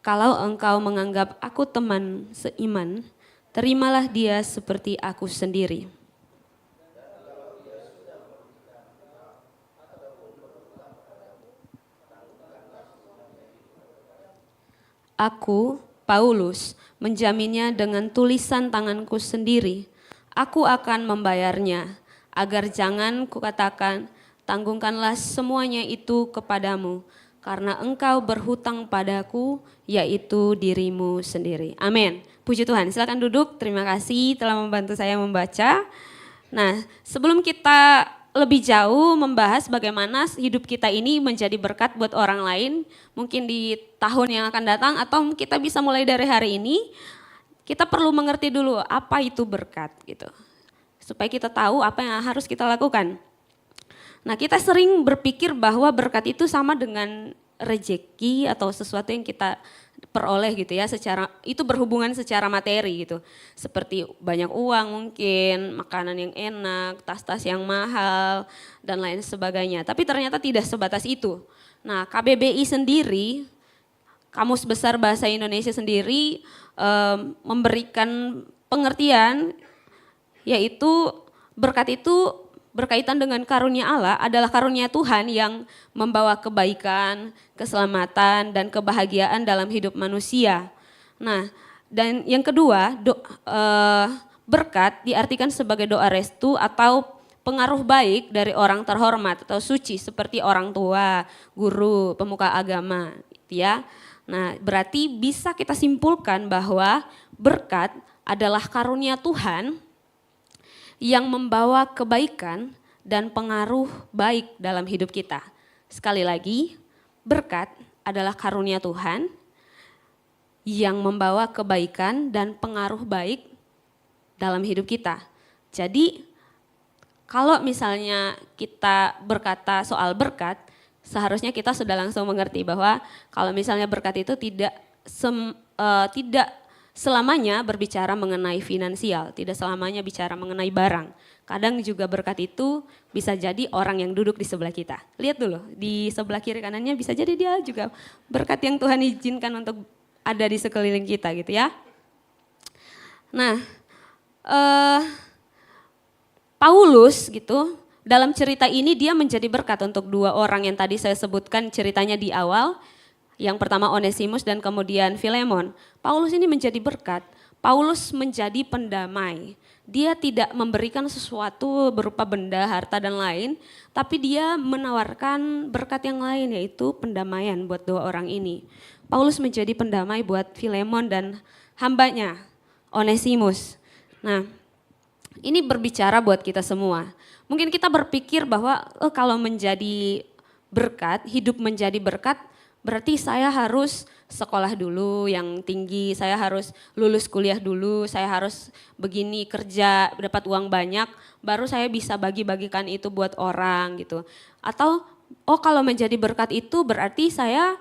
Kalau engkau menganggap aku teman seiman, terimalah dia seperti aku sendiri. Aku, Paulus, menjaminnya dengan tulisan tanganku sendiri. Aku akan membayarnya, agar jangan kukatakan, tanggungkanlah semuanya itu kepadamu, karena engkau berhutang padaku, yaitu dirimu sendiri. Amin. Puji Tuhan, silakan duduk. Terima kasih telah membantu saya membaca. Nah, sebelum kita lebih jauh membahas bagaimana hidup kita ini menjadi berkat buat orang lain, mungkin di tahun yang akan datang atau kita bisa mulai dari hari ini, kita perlu mengerti dulu apa itu berkat gitu. Supaya kita tahu apa yang harus kita lakukan. Nah, kita sering berpikir bahwa berkat itu sama dengan rejeki atau sesuatu yang kita peroleh gitu ya, itu berhubungan secara materi gitu. Seperti banyak uang mungkin, makanan yang enak, tas-tas yang mahal dan lain sebagainya. Tapi ternyata tidak sebatas itu. Nah, KBBI sendiri, Kamus Besar Bahasa Indonesia sendiri memberikan pengertian, yaitu berkat itu berkaitan dengan karunia Allah adalah karunia Tuhan yang membawa kebaikan, keselamatan, dan kebahagiaan dalam hidup manusia. Nah, dan yang kedua, berkat diartikan sebagai doa restu atau pengaruh baik dari orang terhormat atau suci seperti orang tua, guru, pemuka agama, gitu ya. Nah, berarti bisa kita simpulkan bahwa berkat adalah karunia Tuhan yang membawa kebaikan dan pengaruh baik dalam hidup kita. Sekali lagi, berkat adalah karunia Tuhan yang membawa kebaikan dan pengaruh baik dalam hidup kita. Jadi, kalau misalnya kita berkata soal berkat, seharusnya kita sudah langsung mengerti bahwa kalau misalnya berkat itu tidak selamanya berbicara mengenai finansial, tidak selamanya bicara mengenai barang. Kadang juga berkat itu bisa jadi orang yang duduk di sebelah kita. Lihat dulu, di sebelah kiri kanannya bisa jadi dia juga berkat yang Tuhan izinkan untuk ada di sekeliling kita gitu ya. Nah, Paulus gitu, dalam cerita ini dia menjadi berkat untuk dua orang yang tadi saya sebutkan ceritanya di awal. Yang pertama Onesimus dan kemudian Filemon. Paulus ini menjadi berkat. Paulus menjadi pendamai. Dia tidak memberikan sesuatu berupa benda, harta dan lain. Tapi dia menawarkan berkat yang lain yaitu pendamaian buat dua orang ini. Paulus menjadi pendamai buat Filemon dan hambanya Onesimus. Nah, ini berbicara buat kita semua. Mungkin kita berpikir bahwa kalau menjadi berkat, hidup menjadi berkat, berarti saya harus sekolah dulu yang tinggi, saya harus lulus kuliah dulu, saya harus begini kerja, dapat uang banyak, baru saya bisa bagi-bagikan itu buat orang gitu. Atau kalau menjadi berkat itu berarti saya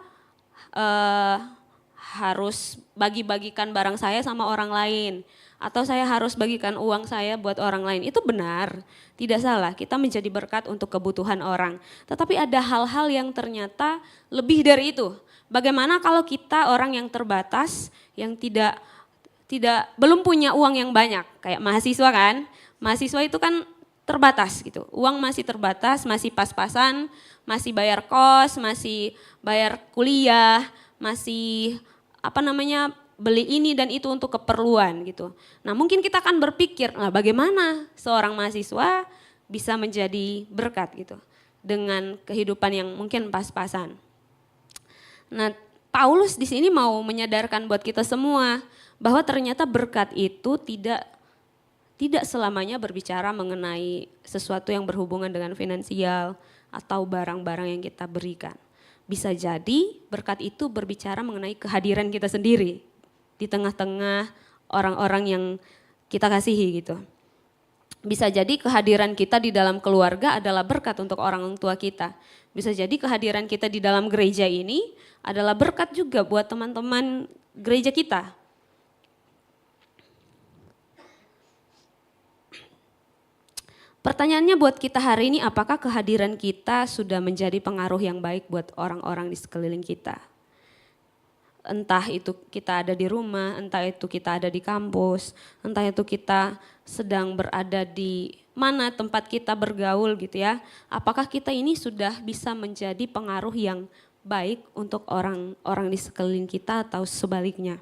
harus bagi-bagikan barang saya sama orang lain. Atau saya harus bagikan uang saya buat orang lain. Itu benar, tidak salah. Kita menjadi berkat untuk kebutuhan orang. Tetapi ada hal-hal yang ternyata lebih dari itu. Bagaimana kalau kita orang yang terbatas, yang belum punya uang yang banyak. Kayak mahasiswa kan, mahasiswa itu kan terbatas gitu. Uang masih terbatas, masih pas-pasan, masih bayar kos, masih bayar kuliah, masih beli ini dan itu untuk keperluan gitu. Nah mungkin kita akan berpikir, nah bagaimana seorang mahasiswa bisa menjadi berkat gitu. Dengan kehidupan yang mungkin pas-pasan. Nah Paulus di sini mau menyadarkan buat kita semua bahwa ternyata berkat itu tidak selamanya berbicara mengenai sesuatu yang berhubungan dengan finansial atau barang-barang yang kita berikan. Bisa jadi berkat itu berbicara mengenai kehadiran kita sendiri di tengah-tengah orang-orang yang kita kasihi gitu. Bisa jadi kehadiran kita di dalam keluarga adalah berkat untuk orang tua kita. Bisa jadi kehadiran kita di dalam gereja ini adalah berkat juga buat teman-teman gereja kita. Pertanyaannya buat kita hari ini, apakah kehadiran kita sudah menjadi pengaruh yang baik buat orang-orang di sekeliling kita? Entah itu kita ada di rumah, entah itu kita ada di kampus, entah itu kita sedang berada di mana tempat kita bergaul gitu ya. Apakah kita ini sudah bisa menjadi pengaruh yang baik untuk orang-orang di sekeliling kita atau sebaliknya?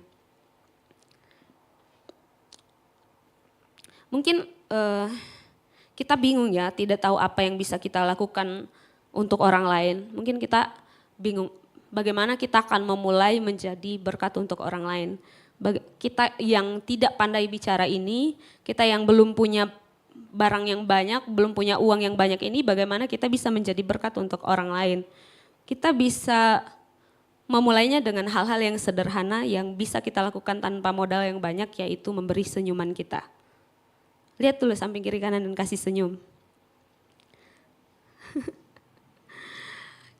Mungkin kita bingung ya, tidak tahu apa yang bisa kita lakukan untuk orang lain. Mungkin kita bingung. Bagaimana kita akan memulai menjadi berkat untuk orang lain. Kita yang tidak pandai bicara ini, kita yang belum punya barang yang banyak, belum punya uang yang banyak ini, bagaimana kita bisa menjadi berkat untuk orang lain. Kita bisa memulainya dengan hal-hal yang sederhana yang bisa kita lakukan tanpa modal yang banyak, yaitu memberi senyuman kita. Lihat dulu samping kiri kanan dan kasih senyum.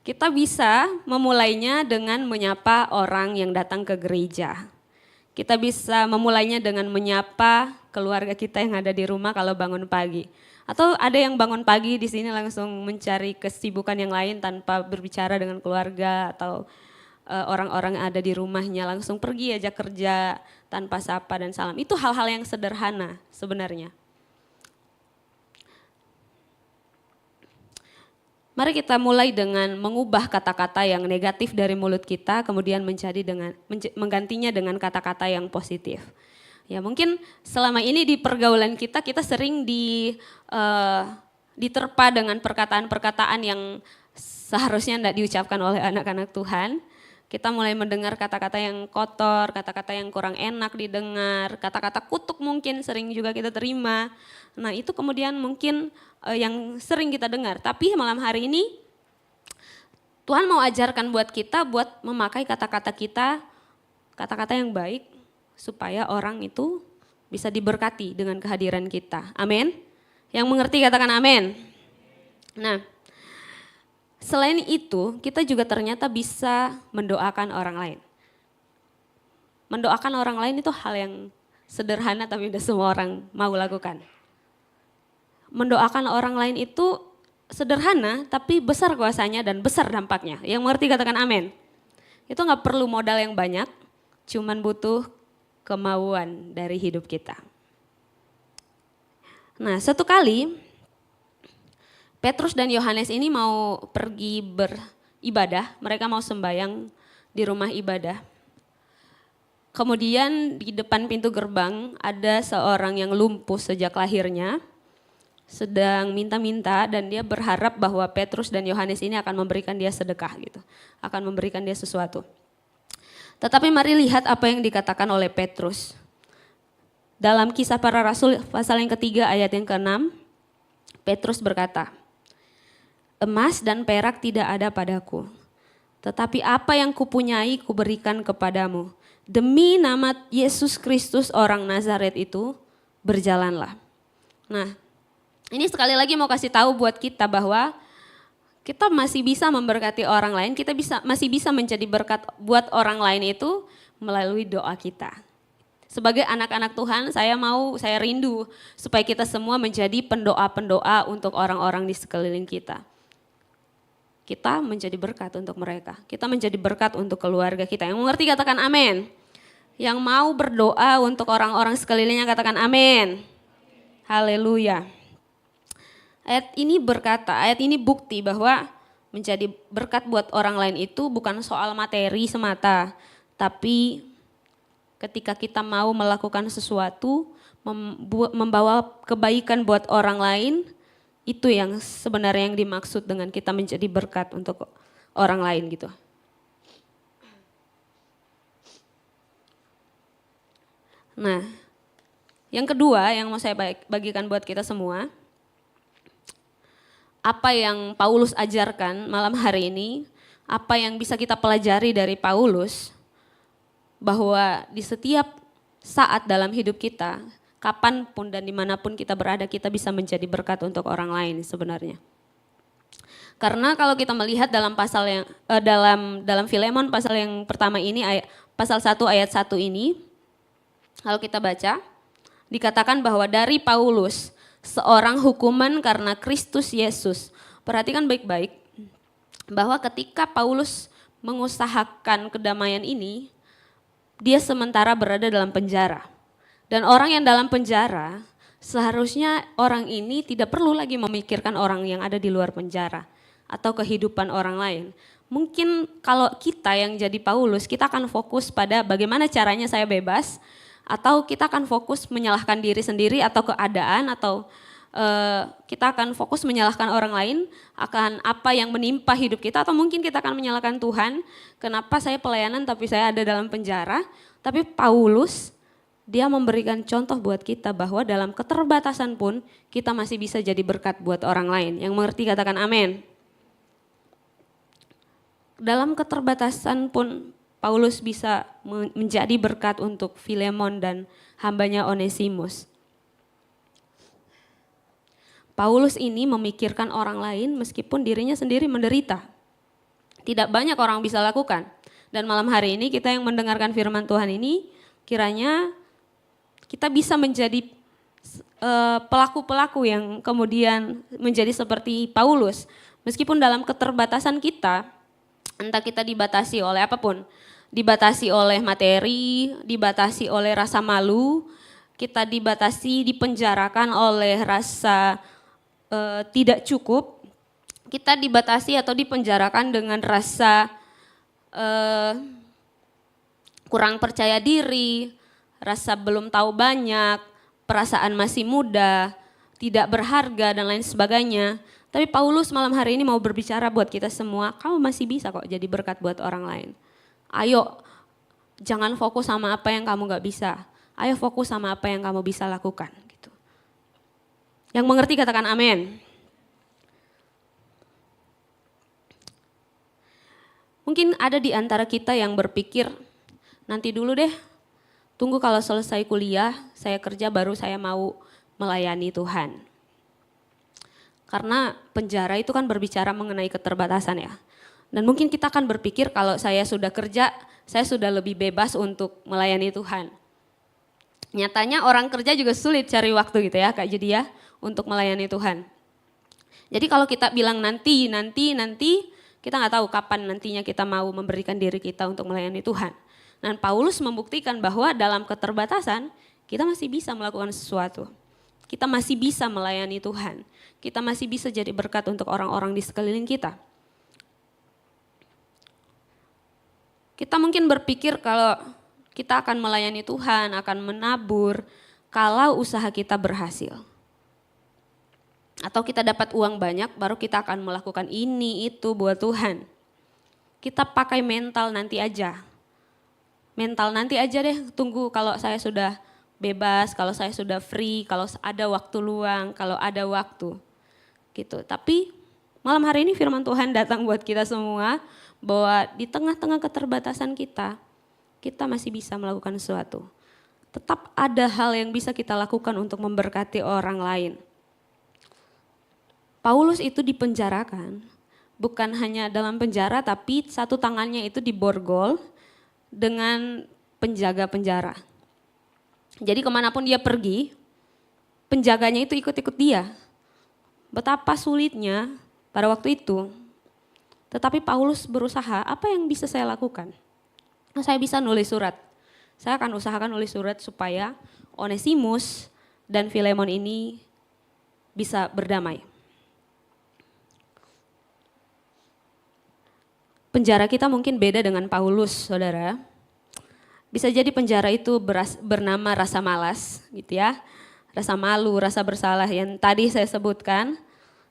Kita bisa memulainya dengan menyapa orang yang datang ke gereja. Kita bisa memulainya dengan menyapa keluarga kita yang ada di rumah kalau bangun pagi. Atau ada yang bangun pagi di sini langsung mencari kesibukan yang lain tanpa berbicara dengan keluarga atau orang-orang yang ada di rumahnya, langsung pergi aja kerja tanpa sapa dan salam. Itu hal-hal yang sederhana sebenarnya. Mari kita mulai dengan mengubah kata-kata yang negatif dari mulut kita, kemudian menggantinya dengan kata-kata yang positif. Ya mungkin selama ini di pergaulan kita sering diterpa dengan perkataan-perkataan yang seharusnya tidak diucapkan oleh anak-anak Tuhan. Kita mulai mendengar kata-kata yang kotor, kata-kata yang kurang enak didengar, kata-kata kutuk mungkin sering juga kita terima. Nah itu kemudian mungkin yang sering kita dengar. Tapi malam hari ini Tuhan mau ajarkan buat kita buat memakai kata-kata kita, kata-kata yang baik supaya orang itu bisa diberkati dengan kehadiran kita. Amin. Yang mengerti katakan amin. Nah, selain itu, kita juga ternyata bisa mendoakan orang lain. Mendoakan orang lain itu hal yang sederhana tapi tidak semua orang mau lakukan. Mendoakan orang lain itu sederhana tapi besar kuasanya dan besar dampaknya. Yang mengerti katakan amin. Itu gak perlu modal yang banyak, cuman butuh kemauan dari hidup kita. Nah, satu kali Petrus dan Yohanes ini mau pergi beribadah, mereka mau sembahyang di rumah ibadah. Kemudian di depan pintu gerbang ada seorang yang lumpuh sejak lahirnya, sedang minta-minta dan dia berharap bahwa Petrus dan Yohanes ini akan memberikan dia sedekah gitu, akan memberikan dia sesuatu. Tetapi mari lihat apa yang dikatakan oleh Petrus. Dalam Kisah Para Rasul pasal yang ketiga ayat yang ke-6, Petrus berkata, "Emas dan perak tidak ada padaku, tetapi apa yang kupunyai kuberikan kepadamu. Demi nama Yesus Kristus orang Nazaret itu, berjalanlah." Nah, ini sekali lagi mau kasih tahu buat kita bahwa kita masih bisa memberkati orang lain, kita masih bisa menjadi berkat buat orang lain itu melalui doa kita. Sebagai anak-anak Tuhan, saya rindu supaya kita semua menjadi pendoa-pendoa untuk orang-orang di sekeliling kita. Kita menjadi berkat untuk mereka, kita menjadi berkat untuk keluarga kita. Yang mengerti katakan amin. Yang mau berdoa untuk orang-orang sekelilingnya katakan amin. Haleluya. Ayat ini bukti bahwa menjadi berkat buat orang lain itu bukan soal materi semata, tapi ketika kita mau melakukan sesuatu, membawa kebaikan buat orang lain, itu yang sebenarnya yang dimaksud dengan kita menjadi berkat untuk orang lain gitu. Nah, yang kedua yang mau saya bagikan buat kita semua, apa yang Paulus ajarkan malam hari ini, apa yang bisa kita pelajari dari Paulus, bahwa di setiap saat dalam hidup kita, kapanpun dan dimanapun kita berada, kita bisa menjadi berkat untuk orang lain sebenarnya. Karena kalau kita melihat dalam pasal yang dalam Filemon pasal yang pertama ini, pasal 1 ayat 1 ini, kalau kita baca, dikatakan bahwa dari Paulus, seorang hukuman karena Kristus Yesus. Perhatikan baik-baik bahwa ketika Paulus mengusahakan kedamaian ini, dia sementara berada dalam penjara. Dan orang yang dalam penjara, seharusnya orang ini tidak perlu lagi memikirkan orang yang ada di luar penjara atau kehidupan orang lain. Mungkin kalau kita yang jadi Paulus, kita akan fokus pada bagaimana caranya saya bebas, atau kita akan fokus menyalahkan diri sendiri atau keadaan, atau kita akan fokus menyalahkan orang lain akan apa yang menimpa hidup kita, atau mungkin kita akan menyalahkan Tuhan, kenapa saya pelayanan tapi saya ada dalam penjara. Tapi Paulus, dia memberikan contoh buat kita bahwa dalam keterbatasan pun kita masih bisa jadi berkat buat orang lain. Yang mengerti katakan amin. Dalam keterbatasan pun Paulus bisa menjadi berkat untuk Filemon dan hambanya Onesimus. Paulus ini memikirkan orang lain meskipun dirinya sendiri menderita. Tidak banyak orang bisa lakukan. Dan malam hari ini kita yang mendengarkan firman Tuhan ini, kiranya kita bisa menjadi pelaku-pelaku yang kemudian menjadi seperti Paulus. Meskipun dalam keterbatasan kita, entah kita dibatasi oleh apapun, dibatasi oleh materi, dibatasi oleh rasa malu, kita dibatasi, dipenjarakan oleh rasa tidak cukup, kita dibatasi atau dipenjarakan dengan rasa kurang percaya diri, rasa belum tahu banyak, perasaan masih muda, tidak berharga dan lain sebagainya. Tapi Paulus malam hari ini mau berbicara buat kita semua, kamu masih bisa kok jadi berkat buat orang lain. Ayo, jangan fokus sama apa yang kamu gak bisa. Ayo fokus sama apa yang kamu bisa lakukan. Gitu. Yang mengerti katakan amin. Mungkin ada di antara kita yang berpikir, nanti dulu deh, tunggu kalau selesai kuliah, saya kerja baru saya mau melayani Tuhan. Karena penjara itu kan berbicara mengenai keterbatasan ya. Dan mungkin kita akan berpikir kalau saya sudah kerja, saya sudah lebih bebas untuk melayani Tuhan. Nyatanya orang kerja juga sulit cari waktu gitu ya Kak Judi ya, untuk melayani Tuhan. Jadi kalau kita bilang nanti, kita nggak tahu kapan nantinya kita mau memberikan diri kita untuk melayani Tuhan. Dan Paulus membuktikan bahwa dalam keterbatasan kita masih bisa melakukan sesuatu. Kita masih bisa melayani Tuhan. Kita masih bisa jadi berkat untuk orang-orang di sekeliling kita. Kita mungkin berpikir kalau kita akan melayani Tuhan, akan menabur kalau usaha kita berhasil. Atau kita dapat uang banyak baru kita akan melakukan ini itu buat Tuhan. Kita pakai mental nanti aja. Mental nanti aja deh, tunggu kalau saya sudah bebas, kalau saya sudah free, kalau ada waktu luang, kalau ada waktu. Gitu. Tapi malam hari ini firman Tuhan datang buat kita semua bahwa di tengah-tengah keterbatasan kita masih bisa melakukan sesuatu. Tetap ada hal yang bisa kita lakukan untuk memberkati orang lain. Paulus itu dipenjarakan, bukan hanya dalam penjara tapi satu tangannya itu diborgol dengan penjaga penjara. Jadi kemanapun dia pergi, penjaganya itu ikut-ikut dia. Betapa sulitnya pada waktu itu. Tetapi Paulus berusaha, apa yang bisa saya lakukan? Nah, saya bisa nulis surat. Saya akan usahakan nulis surat supaya Onesimus dan Filemon ini bisa berdamai. Penjara kita mungkin beda dengan Paulus, saudara. Bisa jadi penjara itu bernama rasa malas, gitu ya. Rasa malu, rasa bersalah yang tadi saya sebutkan.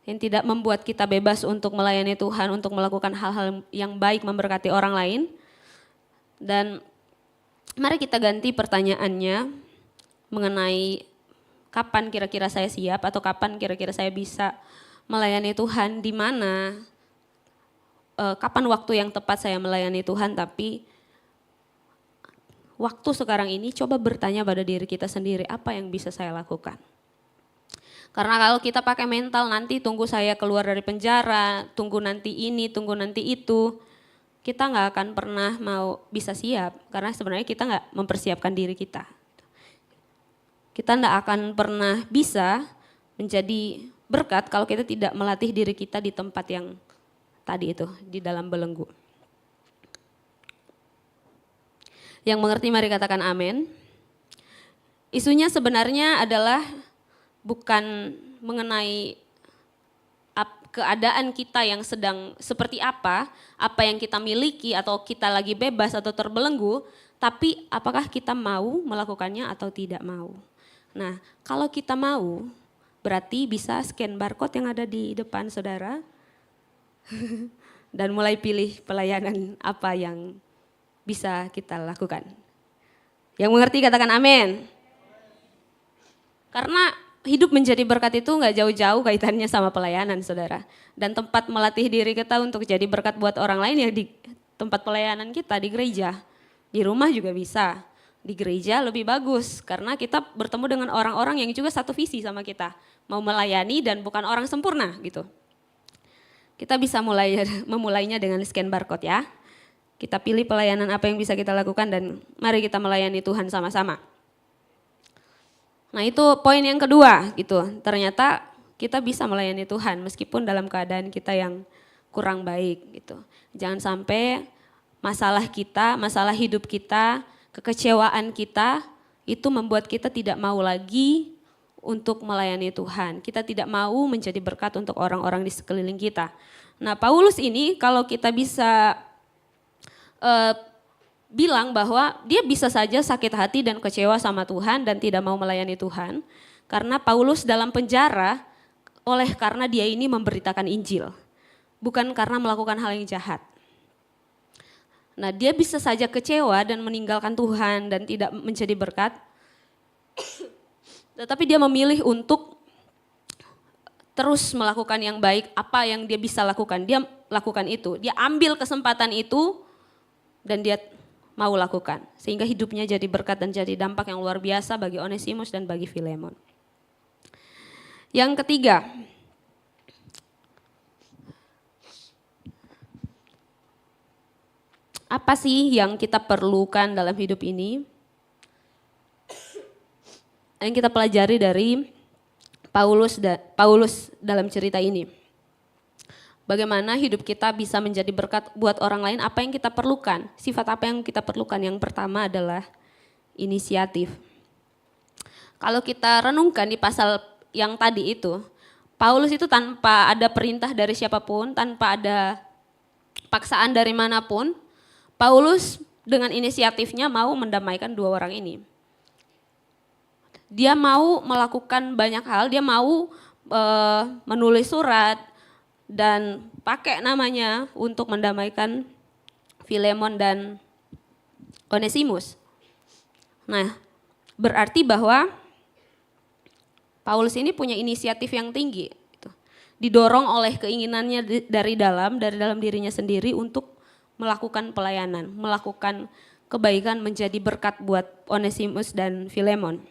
Yang tidak membuat kita bebas untuk melayani Tuhan, untuk melakukan hal-hal yang baik memberkati orang lain. Dan mari kita ganti pertanyaannya mengenai kapan kira-kira saya siap atau kapan kira-kira saya bisa melayani Tuhan, di mana kapan waktu yang tepat saya melayani Tuhan, tapi waktu sekarang ini coba bertanya pada diri kita sendiri, apa yang bisa saya lakukan? Karena kalau kita pakai mental nanti tunggu saya keluar dari penjara, tunggu nanti ini, tunggu nanti itu, kita nggak akan pernah mau bisa siap, karena sebenarnya kita nggak mempersiapkan diri kita. Kita nggak akan pernah bisa menjadi berkat kalau kita tidak melatih diri kita di tempat yang tadi itu, di dalam belenggu. Yang mengerti mari katakan amin. Isunya sebenarnya adalah bukan mengenai keadaan kita yang sedang seperti apa yang kita miliki atau kita lagi bebas atau terbelenggu, tapi apakah kita mau melakukannya atau tidak mau. Nah, kalau kita mau, berarti bisa scan barcode yang ada di depan saudara, dan mulai pilih pelayanan apa yang bisa kita lakukan. Yang mengerti katakan amin. Karena hidup menjadi berkat itu nggak jauh-jauh kaitannya sama pelayanan saudara. Dan tempat melatih diri kita untuk jadi berkat buat orang lain ya di tempat pelayanan kita, di gereja. Di rumah juga bisa. Di gereja lebih bagus karena kita bertemu dengan orang-orang yang juga satu visi sama kita. Mau melayani dan bukan orang sempurna gitu. Kita bisa memulainya dengan scan barcode ya. Kita pilih pelayanan apa yang bisa kita lakukan dan mari kita melayani Tuhan sama-sama. Nah itu poin yang kedua gitu. Ternyata kita bisa melayani Tuhan meskipun dalam keadaan kita yang kurang baik gitu. Jangan sampai masalah kita, masalah hidup kita, kekecewaan kita itu membuat kita tidak mau lagi untuk melayani Tuhan. Kita tidak mau menjadi berkat untuk orang-orang di sekeliling kita. Nah Paulus ini kalau kita bisa bilang bahwa dia bisa saja sakit hati dan kecewa sama Tuhan dan tidak mau melayani Tuhan. Karena Paulus dalam penjara karena dia ini memberitakan Injil, bukan karena melakukan hal yang jahat. Nah, dia bisa saja kecewa dan meninggalkan Tuhan dan tidak menjadi berkat. Tetapi dia memilih untuk terus melakukan yang baik, apa yang dia bisa lakukan, dia lakukan itu. Dia ambil kesempatan itu dan dia mau lakukan. Sehingga hidupnya jadi berkat dan jadi dampak yang luar biasa bagi Onesimus dan bagi Filemon. Yang ketiga, apa sih yang kita perlukan dalam hidup ini? Yang kita pelajari dari Paulus dalam cerita ini. Bagaimana hidup kita bisa menjadi berkat buat orang lain, apa yang kita perlukan. Sifat apa yang kita perlukan? Yang pertama adalah inisiatif. Kalau kita renungkan di pasal yang tadi itu, Paulus itu tanpa ada perintah dari siapapun, tanpa ada paksaan dari manapun, Paulus dengan inisiatifnya mau mendamaikan dua orang ini. Dia mau melakukan banyak hal, dia mau menulis surat dan pakai namanya untuk mendamaikan Filemon dan Onesimus. Nah, berarti bahwa Paulus ini punya inisiatif yang tinggi. Didorong oleh keinginannya dari dalam dirinya sendiri untuk melakukan pelayanan, melakukan kebaikan menjadi berkat buat Onesimus dan Filemon.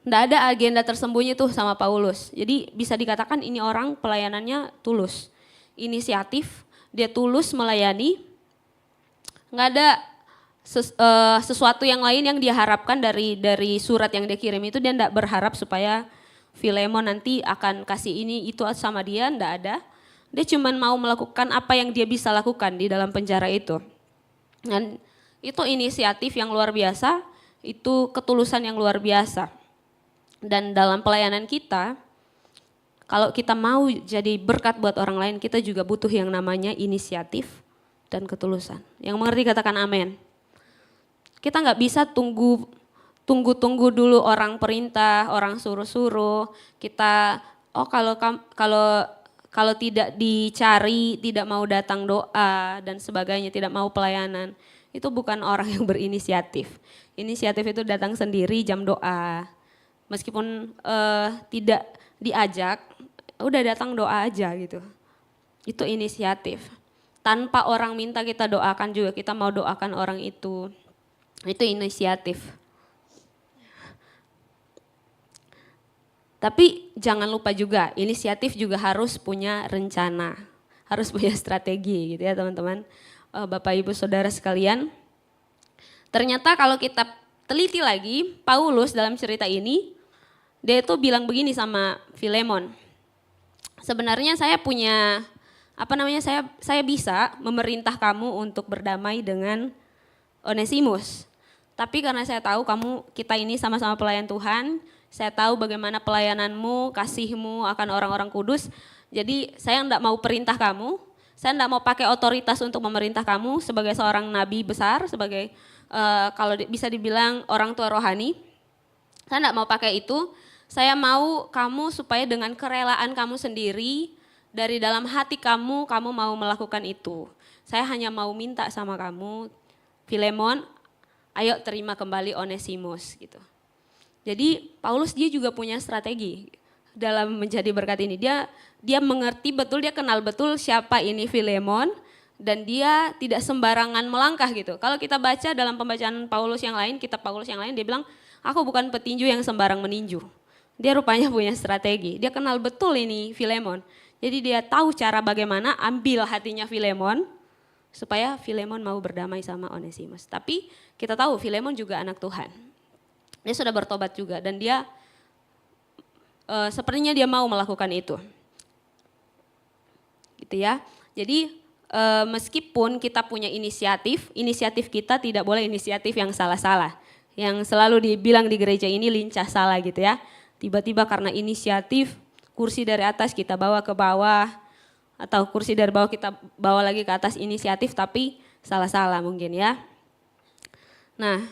Nggak ada agenda tersembunyi tuh sama Paulus. Jadi bisa dikatakan ini orang pelayanannya tulus. Inisiatif, dia tulus melayani. Nggak ada sesuatu yang lain yang dia harapkan dari surat yang dia kirim itu. Dia nggak berharap supaya Filemon nanti akan kasih ini itu sama dia, nggak ada. Dia cuma mau melakukan apa yang dia bisa lakukan di dalam penjara itu. Dan itu inisiatif yang luar biasa, itu ketulusan yang luar biasa. Dan dalam pelayanan kita, kalau kita mau jadi berkat buat orang lain, kita juga butuh yang namanya inisiatif dan ketulusan. Yang mengerti katakan amin. Kita nggak bisa tunggu dulu orang perintah, orang suruh-suruh. Kita kalau tidak dicari, tidak mau datang doa dan sebagainya, tidak mau pelayanan, itu bukan orang yang berinisiatif. Inisiatif itu datang sendiri jam doa. Meskipun tidak diajak, udah datang doa aja gitu. Itu inisiatif. Tanpa orang minta kita doakan juga, kita mau doakan orang itu. Itu inisiatif. Tapi jangan lupa juga, inisiatif juga harus punya rencana, harus punya strategi gitu ya teman-teman. Bapak Ibu Saudara sekalian, ternyata kalau kita teliti lagi, Paulus dalam cerita ini, dia itu bilang begini sama Filemon. Sebenarnya saya punya, saya bisa memerintah kamu untuk berdamai dengan Onesimus. Tapi karena saya tahu kita ini sama-sama pelayan Tuhan, saya tahu bagaimana pelayananmu, kasihmu akan orang-orang kudus. Jadi saya enggak mau perintah kamu, saya enggak mau pakai otoritas untuk memerintah kamu sebagai seorang nabi besar, sebagai kalau bisa dibilang orang tua rohani. Saya enggak mau pakai itu, saya mau kamu supaya dengan kerelaan kamu sendiri, dari dalam hati kamu mau melakukan itu. Saya hanya mau minta sama kamu, Filemon, ayo terima kembali Onesimus gitu. Jadi Paulus dia juga punya strategi dalam menjadi berkat ini. Dia mengerti betul, dia kenal betul siapa ini Filemon dan dia tidak sembarangan melangkah gitu. Kalau kita baca dalam pembacaan Paulus yang lain, kitab Paulus yang lain, dia bilang, aku bukan petinju yang sembarang meninju. Dia rupanya punya strategi. Dia kenal betul ini Filemon. Jadi dia tahu cara bagaimana ambil hatinya Filemon supaya Filemon mau berdamai sama Onesimus. Tapi kita tahu Filemon juga anak Tuhan. Dia sudah bertobat juga dan dia sepertinya dia mau melakukan itu. Gitu ya. Jadi meskipun kita punya inisiatif kita tidak boleh inisiatif yang salah-salah. Yang selalu dibilang di gereja ini lincah salah gitu ya. Tiba-tiba karena inisiatif kursi dari atas kita bawa ke bawah atau kursi dari bawah kita bawa lagi ke atas inisiatif tapi salah-salah mungkin ya. Nah,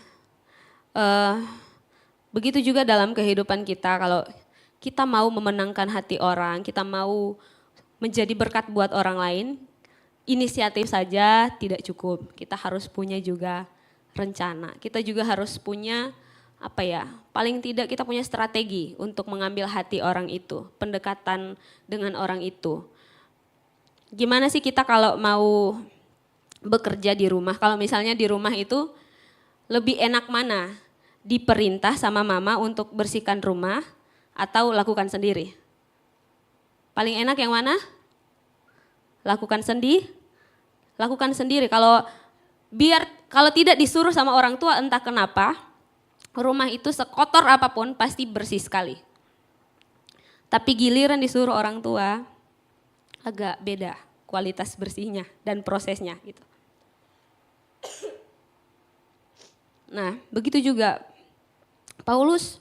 Begitu juga dalam kehidupan kita, kalau kita mau memenangkan hati orang, kita mau menjadi berkat buat orang lain, inisiatif saja tidak cukup. Kita harus punya juga rencana. Kita juga harus punya paling tidak kita punya strategi untuk mengambil hati orang itu, pendekatan dengan orang itu. Gimana sih kita kalau mau bekerja di rumah, kalau misalnya di rumah itu lebih enak mana? Diperintah sama mama untuk bersihkan rumah atau lakukan sendiri? Paling enak yang mana? Lakukan sendiri. Kalau tidak disuruh sama orang tua entah kenapa, rumah itu sekotor apapun pasti bersih sekali. Tapi giliran disuruh orang tua agak beda kualitas bersihnya dan prosesnya gitu. Nah, begitu juga Paulus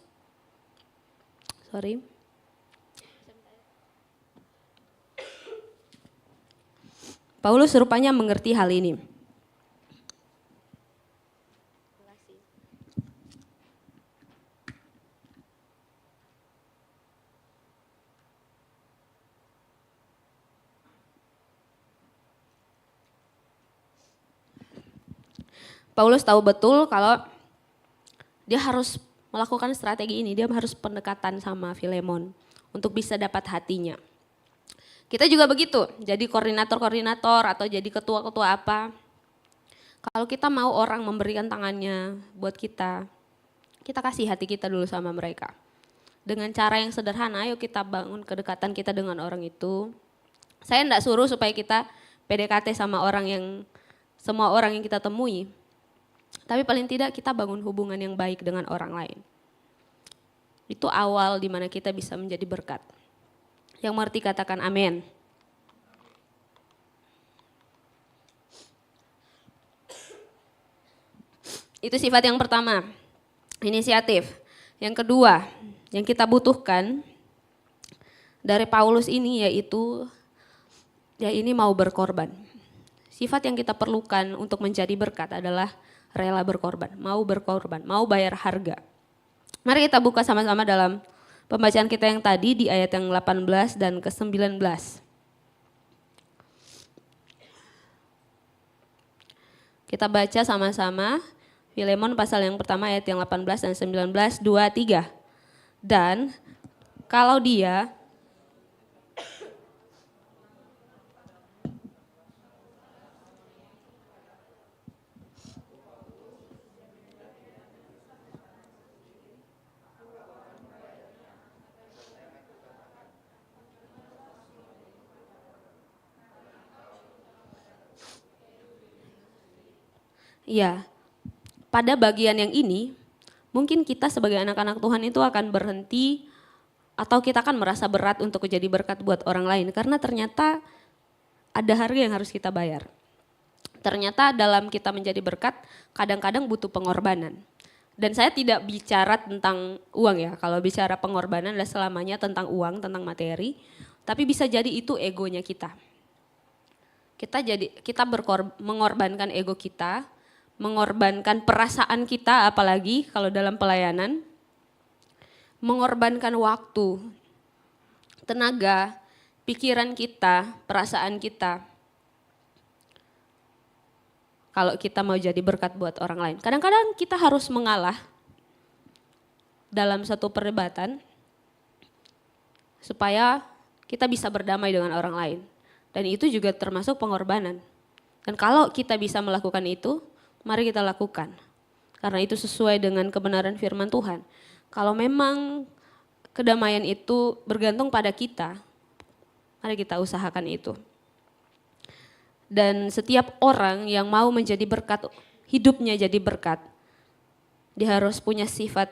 rupanya mengerti hal ini. Paulus tahu betul kalau dia harus melakukan strategi ini, dia harus pendekatan sama Filemon untuk bisa dapat hatinya. Kita juga begitu, jadi koordinator-koordinator atau jadi ketua-ketua apa. Kalau kita mau orang memberikan tangannya buat kita kasih hati kita dulu sama mereka. Dengan cara yang sederhana, ayo kita bangun kedekatan kita dengan orang itu. Saya enggak suruh supaya kita PDKT sama semua orang yang kita temui. Tapi paling tidak kita bangun hubungan yang baik dengan orang lain. Itu awal di mana kita bisa menjadi berkat. Yang mengerti katakan amin. Itu sifat yang pertama, inisiatif. Yang kedua, yang kita butuhkan dari Paulus ini yaitu ini mau berkorban. Sifat yang kita perlukan untuk menjadi berkat adalah rela berkorban, mau bayar harga. Mari kita buka sama-sama dalam pembacaan kita yang tadi di ayat yang 18 dan ke-19. Kita baca sama-sama Filemon pasal yang pertama ayat yang 18 dan 19, 2, 3. Dan kalau dia pada bagian yang ini, mungkin kita sebagai anak-anak Tuhan itu akan berhenti atau kita akan merasa berat untuk menjadi berkat buat orang lain. Karena ternyata ada harga yang harus kita bayar. Ternyata dalam kita menjadi berkat, kadang-kadang butuh pengorbanan. Dan saya tidak bicara tentang uang ya, kalau bicara pengorbanan adalah selamanya tentang uang, tentang materi. Tapi bisa jadi itu egonya kita. Kita mengorbankan ego kita, mengorbankan perasaan kita apalagi kalau dalam pelayanan, mengorbankan waktu, tenaga, pikiran kita, perasaan kita. Kalau kita mau jadi berkat buat orang lain. Kadang-kadang kita harus mengalah dalam satu perdebatan supaya kita bisa berdamai dengan orang lain. Dan itu juga termasuk pengorbanan. Dan kalau kita bisa melakukan itu, mari kita lakukan. Karena itu sesuai dengan kebenaran firman Tuhan. Kalau memang kedamaian itu bergantung pada kita, mari kita usahakan itu. Dan setiap orang yang mau menjadi berkat, hidupnya jadi berkat, dia harus punya sifat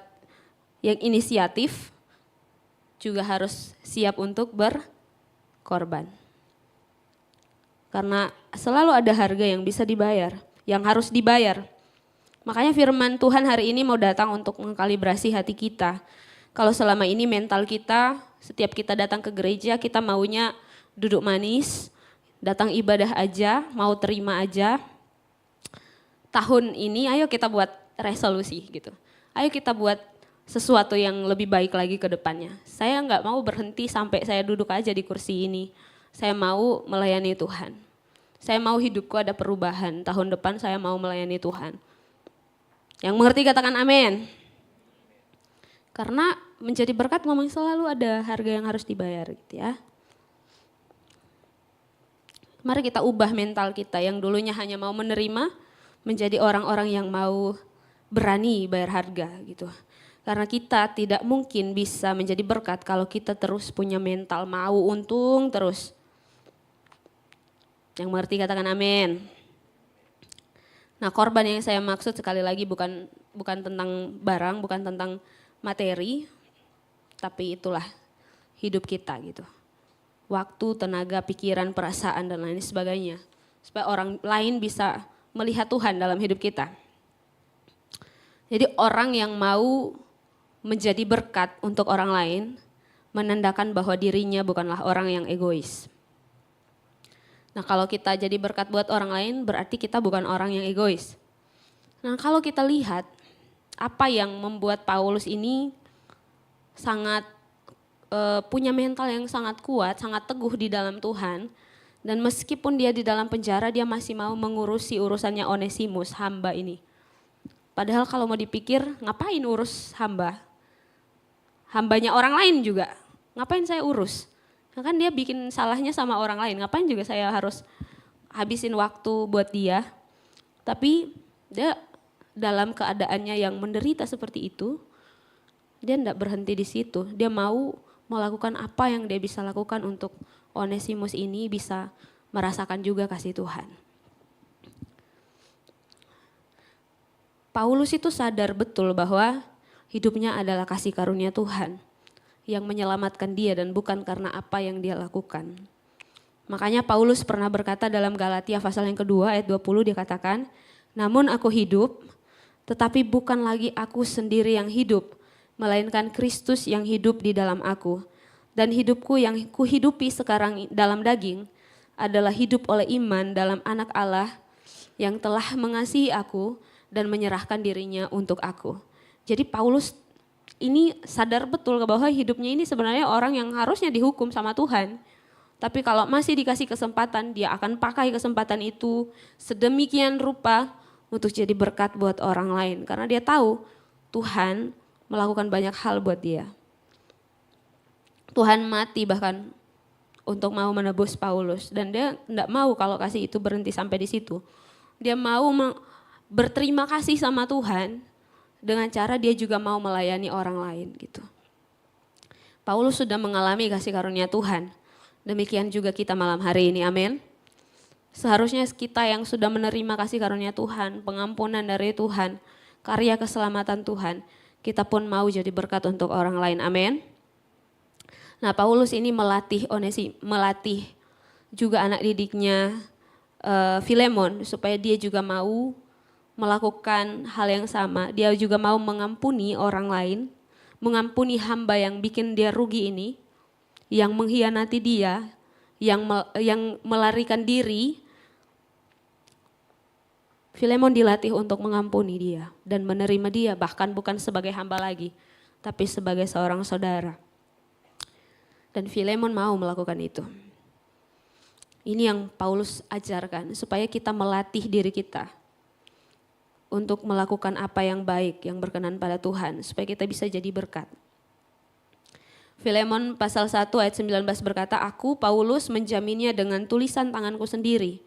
yang inisiatif, juga harus siap untuk berkorban. Karena selalu ada harga yang bisa dibayar, yang harus dibayar. Makanya firman Tuhan hari ini mau datang untuk mengkalibrasi hati kita. Kalau selama ini mental kita, setiap kita datang ke gereja, kita maunya duduk manis, datang ibadah aja, mau terima aja. Tahun ini ayo kita buat resolusi gitu. Ayo kita buat sesuatu yang lebih baik lagi ke depannya. Saya nggak mau berhenti sampai saya duduk aja di kursi ini. Saya mau melayani Tuhan. Saya mau hidupku ada perubahan. Tahun depan saya mau melayani Tuhan. Yang mengerti katakan amin. Karena menjadi berkat memang selalu ada harga yang harus dibayar gitu ya. Mari kita ubah mental kita yang dulunya hanya mau menerima menjadi orang-orang yang mau berani bayar harga gitu. Karena kita tidak mungkin bisa menjadi berkat kalau kita terus punya mental mau untung terus. Yang mengerti katakan amin. Nah, korban yang saya maksud sekali lagi bukan tentang barang, bukan tentang materi, tapi itulah hidup kita gitu. Waktu, tenaga, pikiran, perasaan dan lain sebagainya. Supaya orang lain bisa melihat Tuhan dalam hidup kita. Jadi orang yang mau menjadi berkat untuk orang lain menandakan bahwa dirinya bukanlah orang yang egois. Nah, kalau kita jadi berkat buat orang lain berarti kita bukan orang yang egois. Nah, kalau kita lihat apa yang membuat Paulus ini sangat punya mental yang sangat kuat, sangat teguh di dalam Tuhan. Dan meskipun dia di dalam penjara, dia masih mau mengurusi urusannya Onesimus, hamba ini. Padahal kalau mau dipikir, ngapain urus hamba? Hambanya orang lain juga, ngapain saya urus? Nah, kan dia bikin salahnya sama orang lain, ngapain juga saya harus habisin waktu buat dia. Tapi dia dalam keadaannya yang menderita seperti itu, dia tidak berhenti di situ. Dia mau melakukan apa yang dia bisa lakukan untuk Onesimus ini bisa merasakan juga kasih Tuhan. Paulus itu sadar betul bahwa hidupnya adalah kasih karunia Tuhan yang menyelamatkan dia dan bukan karena apa yang dia lakukan. Makanya Paulus pernah berkata dalam Galatia pasal yang kedua ayat 20 dia katakan, namun aku hidup tetapi bukan lagi aku sendiri yang hidup, melainkan Kristus yang hidup di dalam aku. Dan hidupku yang kuhidupi sekarang dalam daging adalah hidup oleh iman dalam anak Allah yang telah mengasihi aku dan menyerahkan dirinya untuk aku. Jadi Paulus ini sadar betul bahwa hidupnya ini sebenarnya orang yang harusnya dihukum sama Tuhan. Tapi kalau masih dikasih kesempatan, dia akan pakai kesempatan itu sedemikian rupa untuk jadi berkat buat orang lain. Karena dia tahu Tuhan melakukan banyak hal buat dia. Tuhan mati bahkan untuk mau menebus Paulus. Dan dia tidak mau kalau kasih itu berhenti sampai di situ. Dia mau berterima kasih sama Tuhan dengan cara dia juga mau melayani orang lain gitu. Paulus sudah mengalami kasih karunia Tuhan. Demikian juga kita malam hari ini, amin. Seharusnya kita yang sudah menerima kasih karunia Tuhan, pengampunan dari Tuhan, karya keselamatan Tuhan, kita pun mau jadi berkat untuk orang lain, amin. Nah, Paulus ini melatih juga anak didiknya Filemon supaya dia juga mau melakukan hal yang sama. Dia juga mau mengampuni orang lain, mengampuni hamba yang bikin dia rugi ini, yang mengkhianati dia, yang melarikan diri. Filemon dilatih untuk mengampuni dia dan menerima dia, bahkan bukan sebagai hamba lagi, tapi sebagai seorang saudara. Dan Filemon mau melakukan itu. Ini yang Paulus ajarkan supaya kita melatih diri kita untuk melakukan apa yang baik, yang berkenan pada Tuhan, supaya kita bisa jadi berkat. Filemon pasal 1 ayat 19 berkata, aku Paulus menjaminnya dengan tulisan tanganku sendiri.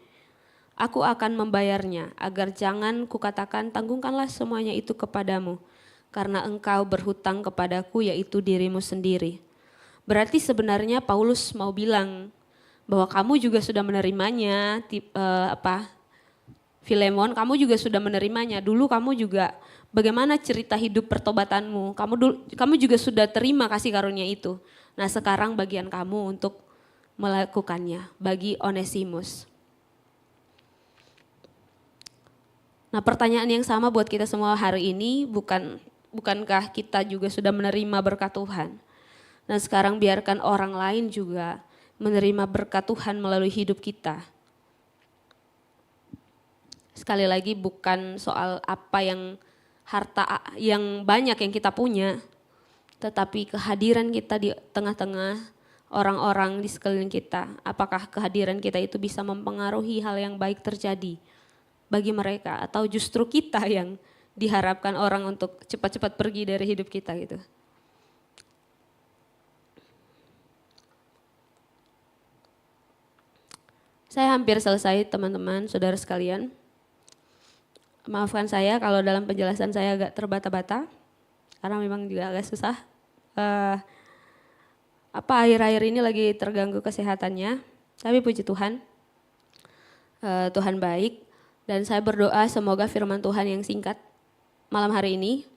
Aku akan membayarnya, agar jangan kukatakan tanggungkanlah semuanya itu kepadamu, karena engkau berhutang kepadaku yaitu dirimu sendiri. Berarti sebenarnya Paulus mau bilang bahwa kamu juga sudah menerimanya, Filemon, kamu juga sudah menerimanya. Dulu kamu juga bagaimana cerita hidup pertobatanmu, kamu juga sudah terima kasih karunia itu. Nah, sekarang bagian kamu untuk melakukannya bagi Onesimus. Nah, pertanyaan yang sama buat kita semua hari ini, bukankah kita juga sudah menerima berkat Tuhan? Dan sekarang biarkan orang lain juga menerima berkat Tuhan melalui hidup kita. Sekali lagi bukan soal apa yang harta yang banyak yang kita punya, tetapi kehadiran kita di tengah-tengah orang-orang di sekeliling kita, apakah kehadiran kita itu bisa mempengaruhi hal yang baik terjadi bagi mereka, atau justru kita yang diharapkan orang untuk cepat-cepat pergi dari hidup kita gitu. Saya hampir selesai teman-teman, saudara sekalian. Maafkan saya kalau dalam penjelasan saya agak terbata-bata, karena memang juga agak susah. Akhir-akhir ini lagi terganggu kesehatannya, tapi puji Tuhan, Tuhan baik. Dan saya berdoa semoga firman Tuhan yang singkat malam hari ini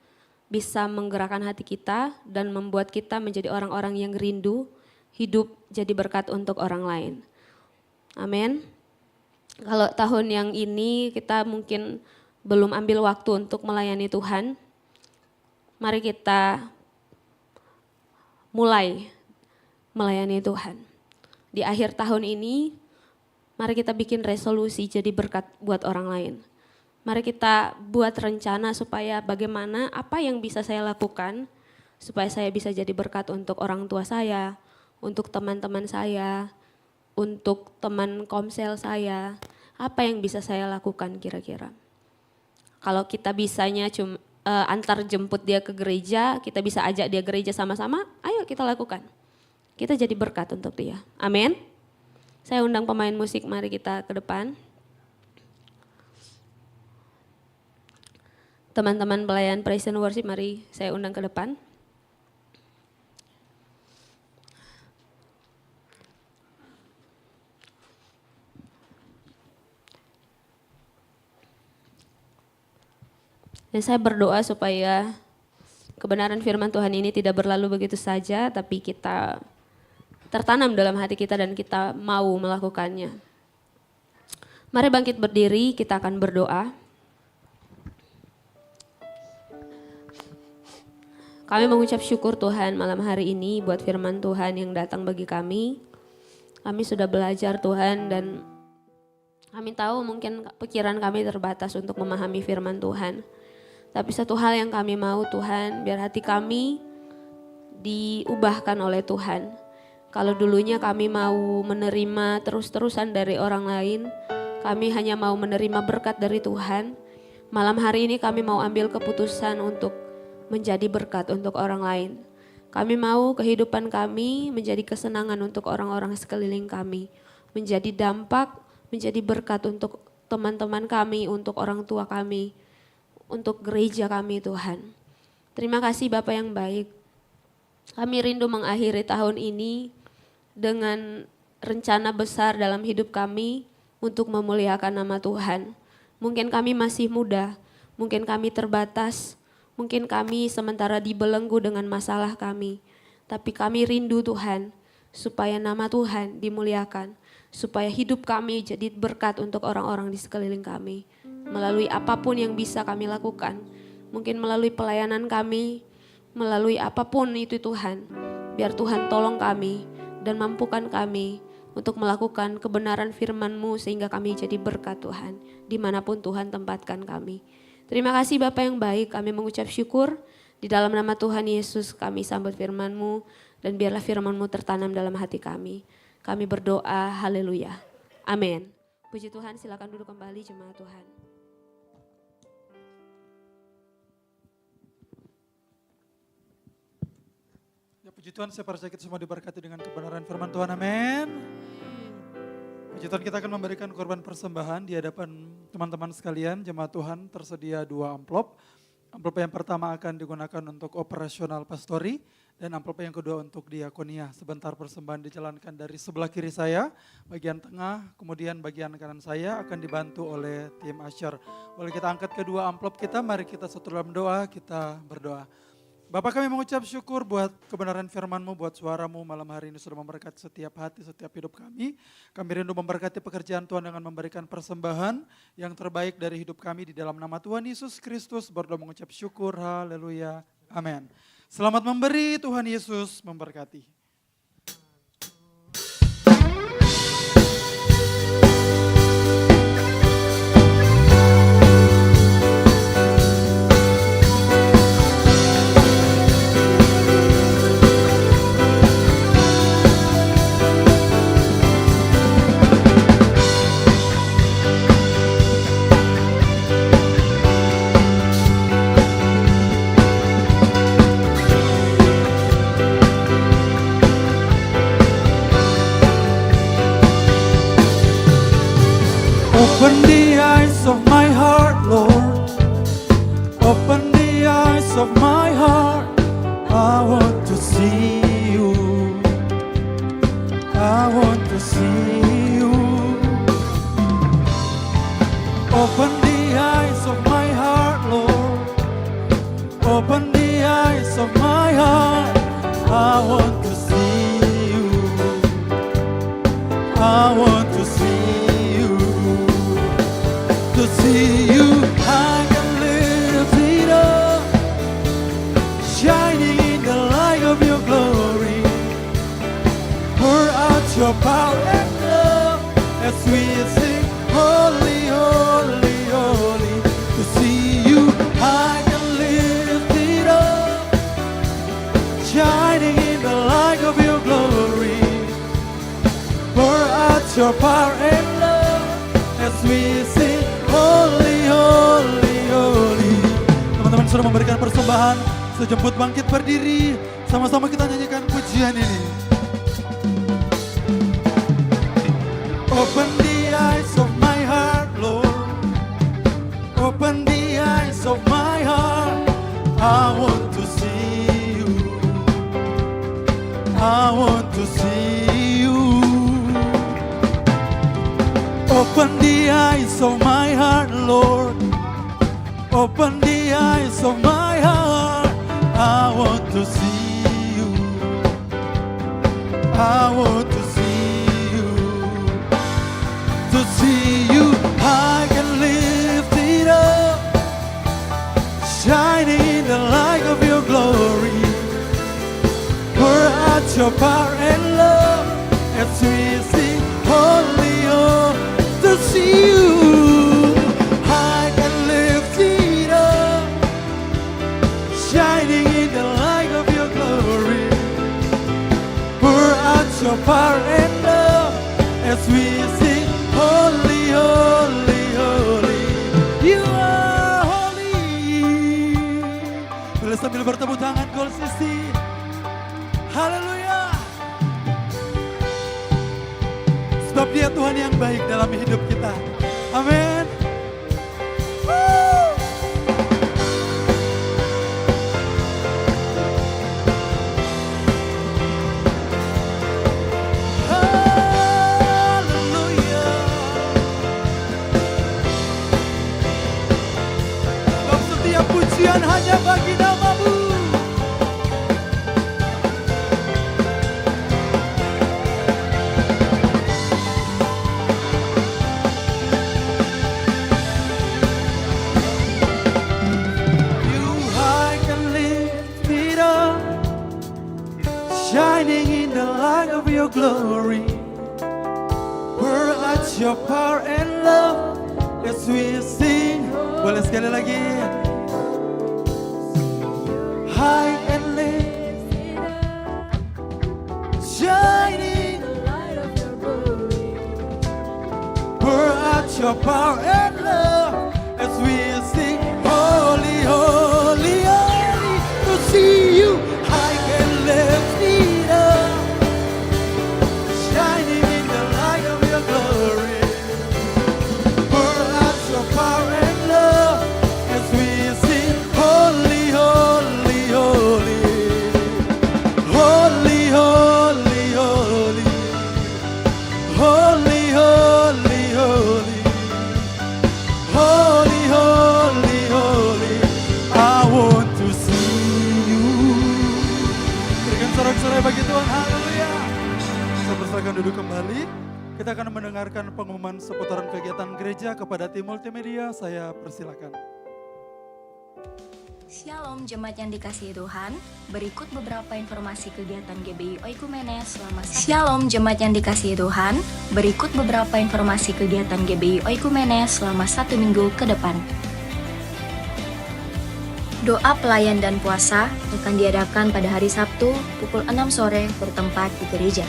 bisa menggerakkan hati kita dan membuat kita menjadi orang-orang yang rindu hidup jadi berkat untuk orang lain. Amin. Kalau tahun yang ini kita mungkin belum ambil waktu untuk melayani Tuhan, mari kita mulai melayani Tuhan. Di akhir tahun ini, mari kita bikin resolusi jadi berkat buat orang lain. Mari kita buat rencana supaya bagaimana apa yang bisa saya lakukan supaya saya bisa jadi berkat untuk orang tua saya, untuk teman-teman saya, untuk teman komsel saya. Apa yang bisa saya lakukan kira-kira? Kalau kita bisanya cuma antar jemput dia ke gereja, kita bisa ajak dia gereja sama-sama, ayo kita lakukan. Kita jadi berkat untuk dia. Amin. Saya undang pemain musik, mari kita ke depan. Teman-teman pelayan praise and worship, mari saya undang ke depan. Dan saya berdoa supaya kebenaran firman Tuhan ini tidak berlalu begitu saja, tapi kita tertanam dalam hati kita dan kita mau melakukannya. Mari bangkit berdiri, kita akan berdoa. Kami mengucap syukur Tuhan malam hari ini buat firman Tuhan yang datang bagi kami. Kami sudah belajar Tuhan dan kami tahu mungkin pikiran kami terbatas untuk memahami firman Tuhan. Tapi satu hal yang kami mau Tuhan, biar hati kami diubahkan oleh Tuhan. Kalau dulunya kami mau menerima terus-terusan dari orang lain, kami hanya mau menerima berkat dari Tuhan. Malam hari ini kami mau ambil keputusan untuk menjadi berkat untuk orang lain. Kami mau kehidupan kami menjadi kesenangan untuk orang-orang sekeliling kami. Menjadi dampak, menjadi berkat untuk teman-teman kami, untuk orang tua kami, untuk gereja kami Tuhan. Terima kasih Bapa yang baik. Kami rindu mengakhiri tahun ini dengan rencana besar dalam hidup kami untuk memuliakan nama Tuhan. Mungkin kami masih muda, mungkin kami terbatas, mungkin kami sementara dibelenggu dengan masalah kami. Tapi kami rindu Tuhan supaya nama Tuhan dimuliakan, supaya hidup kami jadi berkat untuk orang-orang di sekeliling kami. Melalui apapun yang bisa kami lakukan, mungkin melalui pelayanan kami, melalui apapun itu Tuhan. Biar Tuhan tolong kami dan mampukan kami untuk melakukan kebenaran firman-Mu sehingga kami jadi berkat Tuhan dimanapun Tuhan tempatkan kami. Terima kasih Bapa yang baik, kami mengucap syukur. Di dalam nama Tuhan Yesus kami sambut firman-Mu dan biarlah firman-Mu tertanam dalam hati kami. Kami berdoa, haleluya. Amin. Puji Tuhan, silakan duduk kembali jemaat Tuhan. Ya, puji Tuhan, saya percaya kita semua diberkati dengan kebenaran firman Tuhan, amin. Puji Tuhan, kita akan memberikan korban persembahan di hadapan teman-teman sekalian. Jemaat Tuhan, tersedia 2 amplop. Amplop yang pertama akan digunakan untuk operasional pastori dan amplop yang kedua untuk diakonia. Sebentar persembahan dijalankan dari sebelah kiri saya, bagian tengah, kemudian bagian kanan saya akan dibantu oleh tim Asher. Boleh kita angkat kedua amplop kita, mari kita satu dalam doa, kita berdoa. Bapak, kami mengucap syukur buat kebenaran firman-Mu, buat suara-Mu malam hari ini sudah memberkati setiap hati, setiap hidup kami. Kami rindu memberkati pekerjaan Tuhan dengan memberikan persembahan yang terbaik dari hidup kami di dalam nama Tuhan Yesus Kristus. Berdoa mengucap syukur, haleluya, amin. Selamat memberi, Tuhan Yesus memberkati. Open the eyes of my heart, Lord. Open the eyes of my heart. I want to see you. I want to see you. Open the eyes of my heart, Lord. Open the eyes of my heart. I want to see you. I want to see you. To see you, I can lift it up, shining in the light of your glory. Pour out your power and love as we sing, holy, holy, holy. To see you, I can lift it up, shining in the light of your glory. Pour out your power and love as we sing, holy, holy, holy. Teman-teman sudah memberikan persembahan, sejemput bangkit berdiri, sama-sama kita nyanyikan pujian ini. Open the eyes of my heart, Lord. Open the eyes of my heart. I want to see you. I want to see you. Open the eyes of my heart, Lord. Open the eyes of my heart. I want to see you. I want to see you. To see you, I can lift it up, shining in the light of your glory. Pour out your power and love as we sing, holy, holy. To see you, I can lift it up, shining in the light of your glory. Pour out your power and love as we sing, holy, holy, holy. You are holy. Boleh sambil bertepuk tangan, Gold Sisi. Haleluya. Sebab dia Tuhan yang baik dalam hidup kita. Amin. Haleluya. Sebab setiap pujian hanya bagi nama-Mu. Shining in the light of your glory. Pour out your power and love as we sing. Boleh sekali lagi. High and lift, shining in the light of your glory. Pour out your power and love as we sing, holy, holy, holy. To see you, I can lift it up, shining in the light of your glory. Pour out your power and love as we sing, holy, holy, holy. Holy, holy, holy. Holy, holy, holy. Holy, holy, holy. I want to see you. Berikan sorak-sorai bagi Tuhan, haleluya. Kita persilakan duduk kembali. Kita akan mendengarkan pengumuman seputaran kegiatan gereja kepada tim multimedia. Saya persilakan. Shalom jemaat yang dikasihi Tuhan, berikut beberapa informasi kegiatan GBI Oikumene selama Shalom jemaat yang dikasihi Tuhan, berikut beberapa informasi kegiatan GBI Oikumene selama 1 minggu ke depan. Doa pelayan dan puasa akan diadakan pada hari Sabtu pukul 6 sore bertempat di gereja.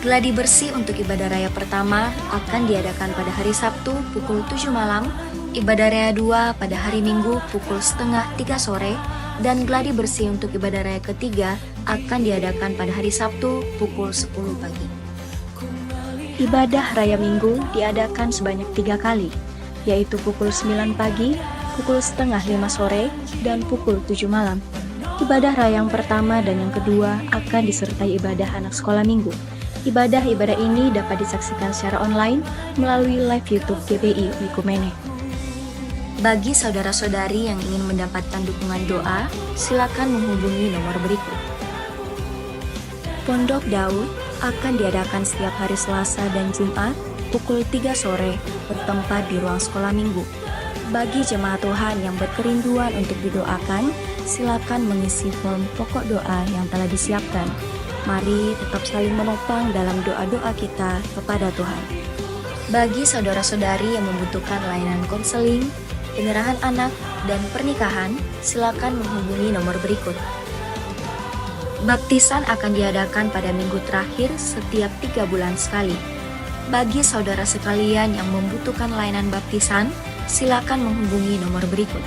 Gladi bersih untuk ibadah raya pertama akan diadakan pada hari Sabtu pukul 7 malam, ibadah raya 2 pada hari Minggu pukul 2:30 sore, dan gladi bersih untuk ibadah raya ketiga akan diadakan pada hari Sabtu pukul 10 pagi. Ibadah Raya Minggu diadakan sebanyak 3 kali, yaitu pukul 9 pagi, pukul setengah 5 sore, dan pukul 7 malam. Ibadah raya yang pertama dan yang kedua akan disertai ibadah anak sekolah minggu. Ibadah-ibadah ini dapat disaksikan secara online melalui live YouTube GBI Oikumene. Bagi saudara-saudari yang ingin mendapatkan dukungan doa, silakan menghubungi nomor berikut. Pondok Daud akan diadakan setiap hari Selasa dan Jumat pukul 3 sore bertempat di ruang sekolah minggu. Bagi jemaat Tuhan yang berkerinduan untuk didoakan, silakan mengisi form pokok doa yang telah disiapkan. Mari tetap saling menopang dalam doa-doa kita kepada Tuhan. Bagi saudara-saudari yang membutuhkan layanan konseling, penyerahan anak, dan pernikahan, silakan menghubungi nomor berikut. Baptisan akan diadakan pada minggu terakhir setiap 3 bulan sekali. Bagi saudara sekalian yang membutuhkan layanan baptisan, silakan menghubungi nomor berikut.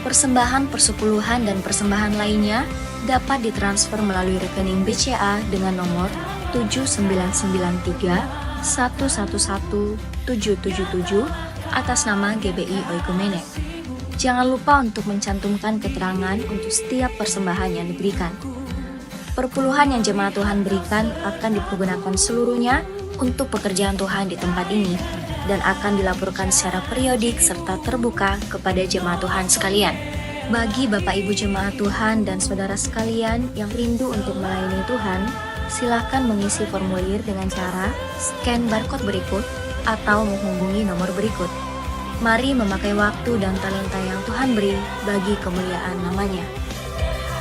Persembahan persepuluhan dan persembahan lainnya dapat ditransfer melalui rekening BCA dengan nomor 7993 111 777 atas nama GBI Oikumene. Jangan lupa untuk mencantumkan keterangan untuk setiap persembahan yang diberikan. Perpuluhan yang jemaat Tuhan berikan akan dipergunakan seluruhnya untuk pekerjaan Tuhan di tempat ini dan akan dilaporkan secara periodik serta terbuka kepada jemaat Tuhan sekalian. Bagi Bapak Ibu jemaat Tuhan dan saudara sekalian yang rindu untuk melayani Tuhan, silakan mengisi formulir dengan cara scan barcode berikut atau menghubungi nomor berikut. Mari memakai waktu dan talenta yang Tuhan beri bagi kemuliaan namanya.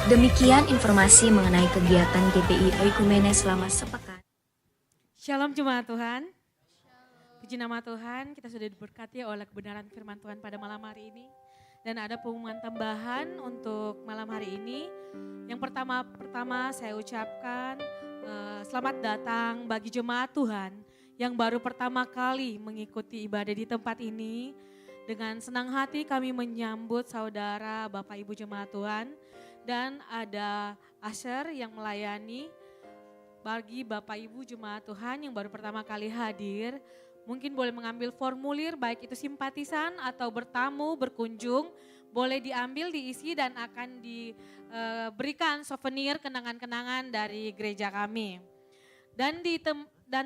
Demikian informasi mengenai kegiatan GBI Oikumene selama sepekan. Shalom jemaat Tuhan. Puji nama Tuhan, kita sudah diberkati oleh kebenaran firman Tuhan pada malam hari ini. Dan ada pengumuman tambahan untuk malam hari ini. Yang pertama saya ucapkan selamat datang bagi jemaat Tuhan yang baru pertama kali mengikuti ibadah di tempat ini. Dengan senang hati kami menyambut saudara Bapak Ibu jemaat Tuhan. Dan ada Asher yang melayani bagi Bapak Ibu jemaat Tuhan yang baru pertama kali hadir. Mungkin boleh mengambil formulir baik itu simpatisan atau bertamu, berkunjung. Boleh diambil, diisi dan akan diberikan souvenir kenangan-kenangan dari gereja kami. Dan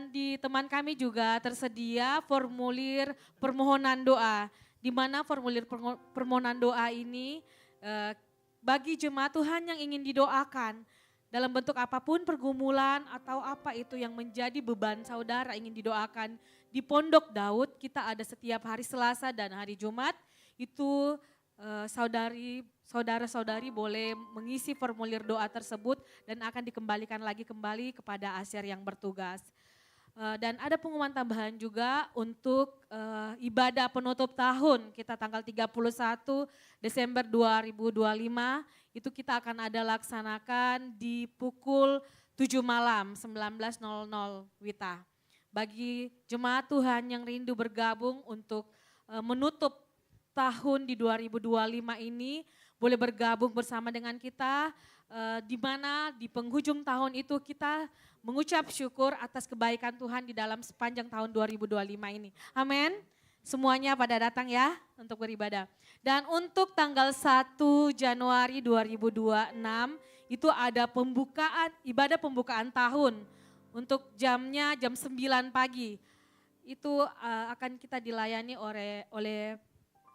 di teman kami juga tersedia formulir permohonan doa. Di mana formulir permohonan doa ini bagi jemaat Tuhan yang ingin didoakan dalam bentuk apapun pergumulan atau apa itu yang menjadi beban saudara ingin didoakan. Di Pondok Daud kita ada setiap hari Selasa dan hari Jumat, itu saudara-saudari boleh mengisi formulir doa tersebut dan akan dikembalikan lagi kembali kepada Asher yang bertugas. Dan ada pengumuman tambahan juga untuk ibadah penutup tahun kita tanggal 31 Desember 2025 itu kita akan ada laksanakan di pukul 7 malam 19.00 WITA. Bagi jemaat Tuhan yang rindu bergabung untuk menutup tahun di 2025 ini boleh bergabung bersama dengan kita di mana di penghujung tahun itu kita mengucap syukur atas kebaikan Tuhan di dalam sepanjang tahun 2025 ini. Amin. Semuanya pada datang ya untuk beribadah. Dan untuk tanggal 1 Januari 2026 itu ada ibadah pembukaan tahun. Untuk jamnya jam 9 pagi. Itu akan kita dilayani oleh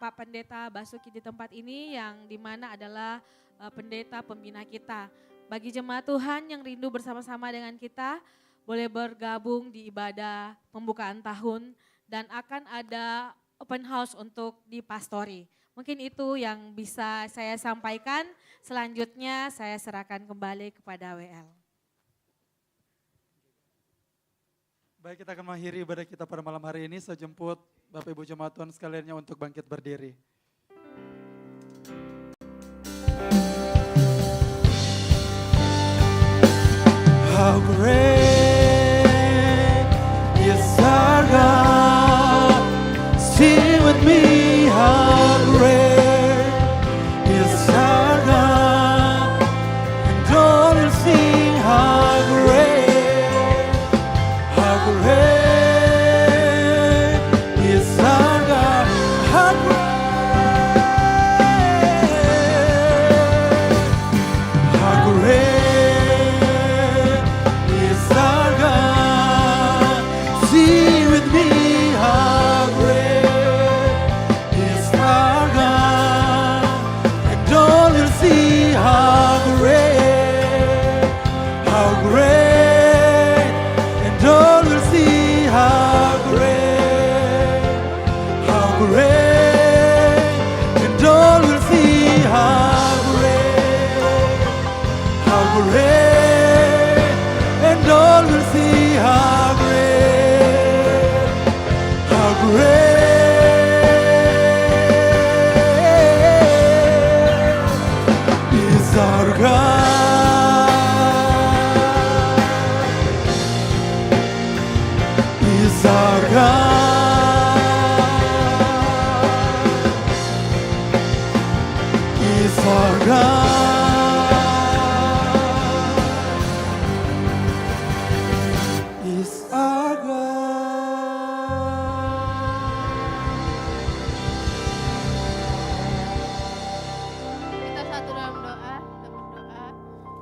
Pak Pendeta Basuki di tempat ini yang dimana adalah pendeta pembina kita. Bagi jemaat Tuhan yang rindu bersama-sama dengan kita boleh bergabung di ibadah pembukaan tahun dan akan ada open house untuk di pastori. Mungkin itu yang bisa saya sampaikan. Selanjutnya saya serahkan kembali kepada WL. Baik, kita akan mengakhiri ibadah kita pada malam hari ini. Saya jemput Bapak Ibu jemaat Tuhan sekaliannya untuk bangkit berdiri. How great is our God, sing with me, how great is our God, and all will sing how great, how great. how great, and all will see how great, and all will see how great, and all will see how great, is our God, is our God, is our God, is our Kita satu dalam doa, kita berdoa.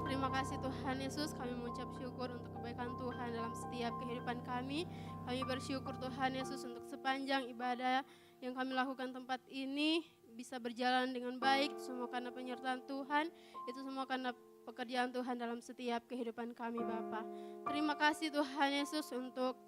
Terima kasih Tuhan Yesus, kami mengucap syukur untuk kebaikan Tuhan dalam setiap kehidupan kami. Kami bersyukur Tuhan Yesus untuk sepanjang ibadah yang kami lakukan tempat ini bisa berjalan dengan baik. Itu semua karena penyertaan Tuhan, itu semua karena pekerjaan Tuhan dalam setiap kehidupan kami Bapa. Terima kasih Tuhan Yesus untuk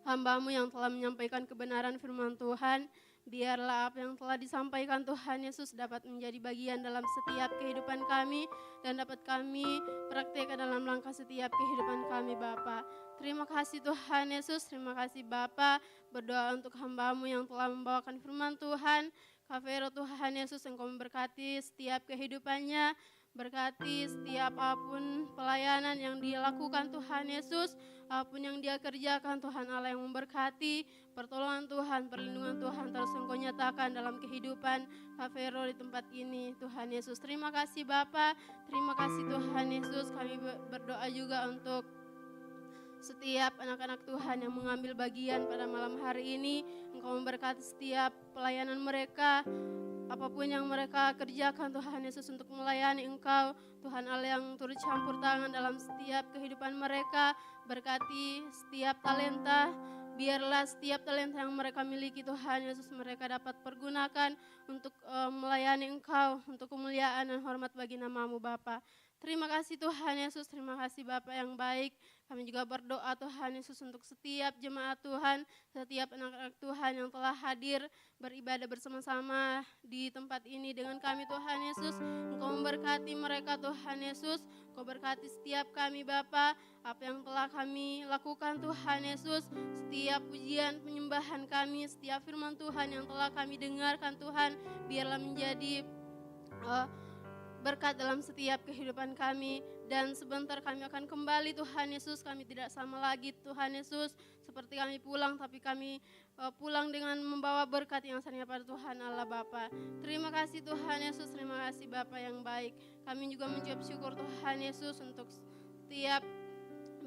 hamba-Mu yang telah menyampaikan kebenaran firman Tuhan. Biarlah apa yang telah disampaikan Tuhan Yesus dapat menjadi bagian dalam setiap kehidupan kami dan dapat kami praktekkan dalam langkah setiap kehidupan kami Bapa. Terima kasih Tuhan Yesus, terima kasih Bapa. Berdoa untuk hamba-Mu yang telah membawakan firman Tuhan. Kak Vero Tuhan Yesus, Engkau memberkati setiap kehidupannya. Berkati setiap apapun pelayanan yang dia lakukan Tuhan Yesus, apapun yang dia kerjakan Tuhan Allah yang memberkati, pertolongan Tuhan, perlindungan Tuhan terus Engkau nyatakan dalam kehidupan Kak Vero di tempat ini Tuhan Yesus. Terima kasih Bapa, terima kasih Tuhan Yesus. Kami berdoa juga untuk setiap anak-anak Tuhan yang mengambil bagian pada malam hari ini. Engkau memberkati setiap pelayanan mereka, apapun yang mereka kerjakan Tuhan Yesus untuk melayani Engkau. Tuhan Allah yang turut campur tangan dalam setiap kehidupan mereka. Berkati setiap talenta, biarlah setiap talenta yang mereka miliki Tuhan Yesus mereka dapat pergunakan untuk melayani Engkau, untuk kemuliaan dan hormat bagi nama-Mu Bapa. Terima kasih Tuhan Yesus, terima kasih Bapa yang baik. Kami juga berdoa Tuhan Yesus untuk setiap jemaat Tuhan, setiap anak-anak Tuhan yang telah hadir beribadah bersama-sama di tempat ini dengan kami Tuhan Yesus. Engkau memberkati mereka Tuhan Yesus, Engkau berkati setiap kami Bapa. Apa yang telah kami lakukan Tuhan Yesus, setiap pujian penyembahan kami, setiap firman Tuhan yang telah kami dengarkan Tuhan, biarlah menjadi berkat dalam setiap kehidupan kami. Dan sebentar kami akan kembali Tuhan Yesus. Kami tidak sama lagi Tuhan Yesus seperti kami pulang, tapi kami pulang dengan membawa berkat yang hanya pada Tuhan Allah Bapa. Terima kasih Tuhan Yesus, terima kasih Bapa yang baik. Kami juga mengucap syukur Tuhan Yesus untuk setiap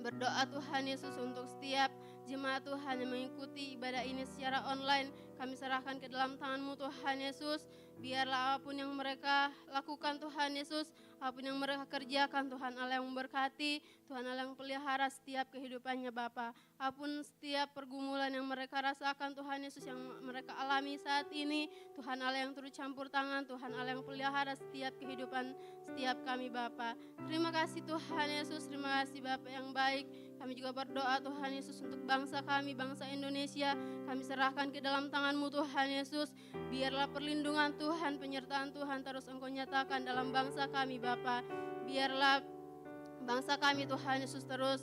berdoa Tuhan Yesus untuk setiap jemaat Tuhan yang mengikuti ibadah ini secara online. Kami serahkan ke dalam tangan-Mu Tuhan Yesus. Biarlah apapun yang mereka lakukan Tuhan Yesus, apapun yang mereka kerjakan Tuhan Allah yang memberkati, Tuhan Allah yang pelihara setiap kehidupannya Bapa. Apapun setiap pergumulan yang mereka rasakan Tuhan Yesus yang mereka alami saat ini, Tuhan Allah yang turut campur tangan, Tuhan Allah yang pelihara setiap kehidupan setiap kami Bapa. Terima kasih Tuhan Yesus, terima kasih Bapa yang baik. Kami juga berdoa Tuhan Yesus untuk bangsa kami, bangsa Indonesia. Kami serahkan ke dalam tangan-Mu Tuhan Yesus. Biarlah perlindungan Tuhan, penyertaan Tuhan terus Engkau nyatakan dalam bangsa kami Bapa. Biarlah bangsa kami Tuhan Yesus terus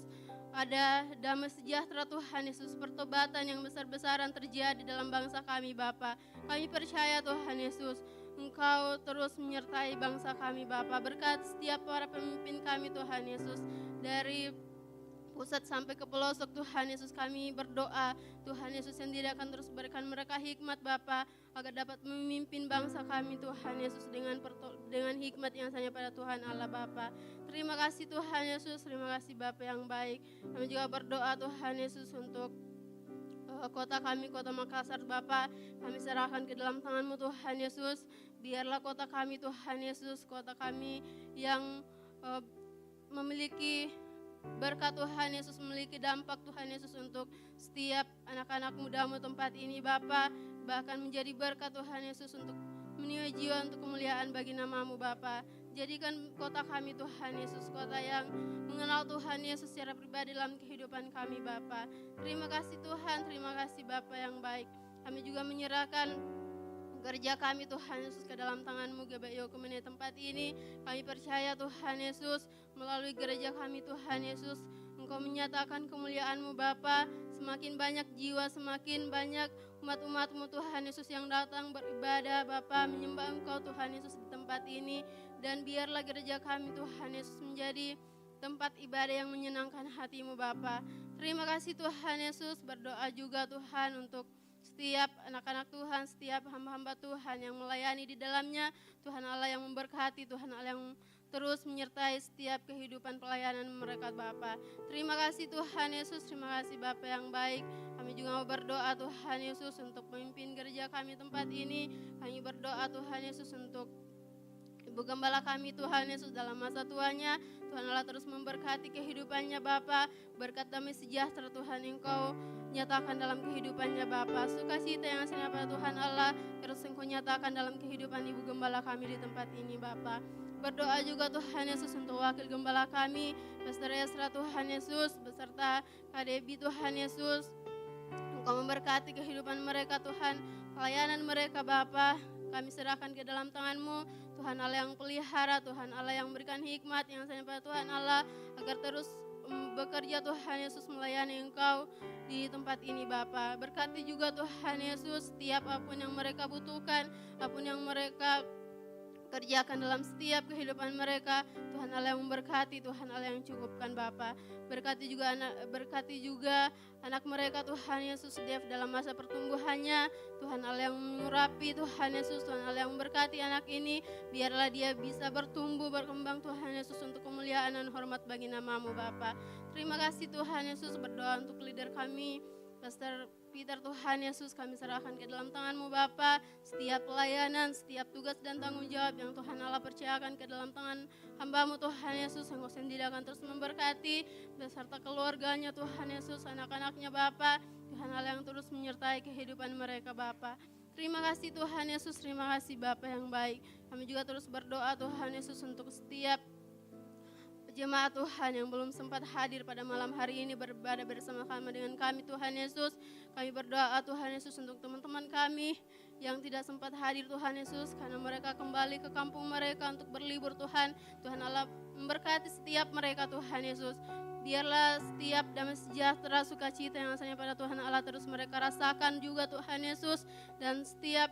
ada damai sejahtera Tuhan Yesus. Pertobatan yang besar-besaran terjadi dalam bangsa kami Bapa. Kami percaya Tuhan Yesus, Engkau terus menyertai bangsa kami Bapa. Berkat setiap para pemimpin kami Tuhan Yesus, dari pusat sampai ke pelosok Tuhan Yesus kami berdoa Tuhan Yesus yang tidak akan terus berikan mereka hikmat Bapa agar dapat memimpin bangsa kami Tuhan Yesus dengan hikmat yang hanya pada Tuhan Allah Bapa. Terima kasih Tuhan Yesus, terima kasih Bapa yang baik. Kami juga berdoa Tuhan Yesus untuk kota kami, kota Makassar Bapa. Kami serahkan ke dalam tangan-Mu Tuhan Yesus. Biarlah kota kami Tuhan Yesus, kota kami yang memiliki berkat Tuhan Yesus, memiliki dampak Tuhan Yesus untuk setiap anak-anak muda-Mu tempat ini Bapa. Bahkan menjadi berkat Tuhan Yesus untuk meniup jiwa untuk kemuliaan bagi nama-Mu Bapa. Jadikan kota kami Tuhan Yesus kota yang mengenal mengenal Tuhan Yesus secara pribadi dalam kehidupan kami Bapa. Terima kasih Tuhan, terima kasih Bapa yang baik. Kami juga menyerahkan gereja kami Tuhan Yesus ke dalam tangan-Mu GBI Oikumene tempat ini. Kami percaya Tuhan Yesus melalui gereja kami Tuhan Yesus Engkau menyatakan kemuliaan-Mu Bapa. Semakin banyak jiwa, semakin banyak umat-umat-Mu Tuhan Yesus yang datang beribadah Bapa, menyembah Engkau Tuhan Yesus di tempat ini. Dan biarlah gereja kami Tuhan Yesus menjadi tempat ibadah yang menyenangkan hati-Mu Bapa. Terima kasih Tuhan Yesus, berdoa juga Tuhan untuk setiap anak-anak Tuhan, setiap hamba-hamba Tuhan yang melayani di dalamnya. Tuhan Allah yang memberkati, Tuhan Allah yang terus menyertai setiap kehidupan pelayanan mereka Bapa. Terima kasih Tuhan Yesus, terima kasih Bapa yang baik. Kami juga mau berdoa Tuhan Yesus untuk memimpin gereja kami tempat ini. Kami berdoa Tuhan Yesus untuk Ibu Gembala kami Tuhan Yesus dalam masa tuanya. Tuhan Allah terus memberkati kehidupannya Bapa. Berkat damai sejahtera Tuhan Engkau nyatakan dalam kehidupannya Bapa. Sukacita yang aslinya pada Tuhan Allah terus Engkau nyatakan dalam kehidupan Ibu Gembala kami di tempat ini Bapa. Berdoa juga Tuhan Yesus untuk wakil gembala kami, Pastor Esra Tuhan Yesus, beserta Kak Debbie Tuhan Yesus. Engkau memberkati kehidupan mereka Tuhan, pelayanan mereka Bapa. Kami serahkan ke dalam tangan-Mu, Tuhan Allah yang pelihara, Tuhan Allah yang memberikan hikmat yang hanya pada Tuhan Allah, agar terus bekerja Tuhan Yesus melayani Engkau di tempat ini Bapa. Berkati juga Tuhan Yesus setiap apapun yang mereka butuhkan, apapun yang mereka kerjakan dalam setiap kehidupan mereka. Tuhan Allah yang memberkati, Tuhan Allah yang cukupkan Bapa. Berkati juga anak mereka Tuhan Yesus Dev dalam masa pertumbuhannya. Tuhan Allah yang mengurapi Tuhan Yesus, Tuhan Allah yang memberkati anak ini. Biarlah dia bisa bertumbuh, berkembang Tuhan Yesus untuk kemuliaan dan hormat bagi nama-Mu Bapa. Terima kasih Tuhan Yesus, berdoa untuk leader kami Pastor Peter Tuhan Yesus, kami serahkan ke dalam tangan-Mu Bapa. Setiap pelayanan, setiap tugas dan tanggung jawab yang Tuhan Allah percayakan ke dalam tangan hamba-Mu Tuhan Yesus, Engkau sendiri akan terus memberkati beserta keluarganya Tuhan Yesus, anak-anaknya Bapa. Tuhan Allah yang terus menyertai kehidupan mereka Bapa. Terima kasih Tuhan Yesus, terima kasih Bapa yang baik. Kami juga terus berdoa Tuhan Yesus untuk setiap jemaat Tuhan yang belum sempat hadir pada malam hari ini beribadah bersama-sama dengan kami Tuhan Yesus. Kami berdoa Tuhan Yesus untuk teman-teman kami yang tidak sempat hadir Tuhan Yesus, karena mereka kembali ke kampung mereka untuk berlibur Tuhan. Tuhan Allah memberkati setiap mereka Tuhan Yesus. Biarlah setiap damai sejahtera, sukacita yang asalnya pada Tuhan Allah terus mereka rasakan juga Tuhan Yesus. Dan setiap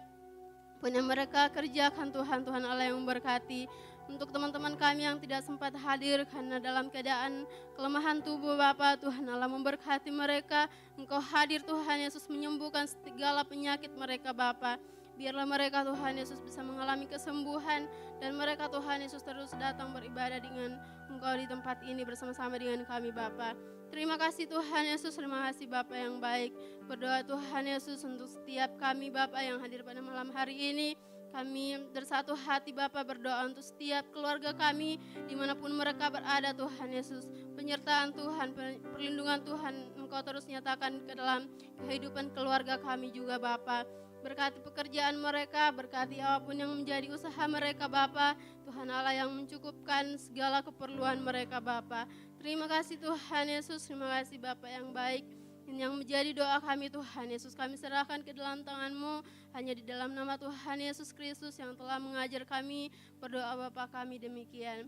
pun yang mereka kerjakan Tuhan, Tuhan Allah yang memberkati. Untuk teman-teman kami yang tidak sempat hadir karena dalam keadaan kelemahan tubuh Bapa, Tuhan Allah memberkati mereka. Engkau hadir Tuhan Yesus menyembuhkan segala penyakit mereka Bapa. Biarlah mereka Tuhan Yesus bisa mengalami kesembuhan, dan mereka Tuhan Yesus terus datang beribadah dengan Engkau di tempat ini bersama-sama dengan kami Bapa. Terima kasih Tuhan Yesus, terima kasih Bapa yang baik. Berdoa Tuhan Yesus untuk setiap kami Bapa yang hadir pada malam hari ini. Kami bersatu hati Bapa berdoa untuk setiap keluarga kami dimanapun mereka berada Tuhan Yesus. Penyertaan Tuhan, perlindungan Tuhan Engkau terus nyatakan ke dalam kehidupan keluarga kami juga Bapa. Berkati pekerjaan mereka, berkati apapun yang menjadi usaha mereka Bapa. Tuhan Allah yang mencukupkan segala keperluan mereka Bapa. Terima kasih Tuhan Yesus, terima kasih Bapa yang baik. Yang menjadi doa kami Tuhan Yesus, kami serahkan ke dalam tangan-Mu, hanya di dalam nama Tuhan Yesus Kristus yang telah mengajar kami. Berdoa Bapa kami demikian.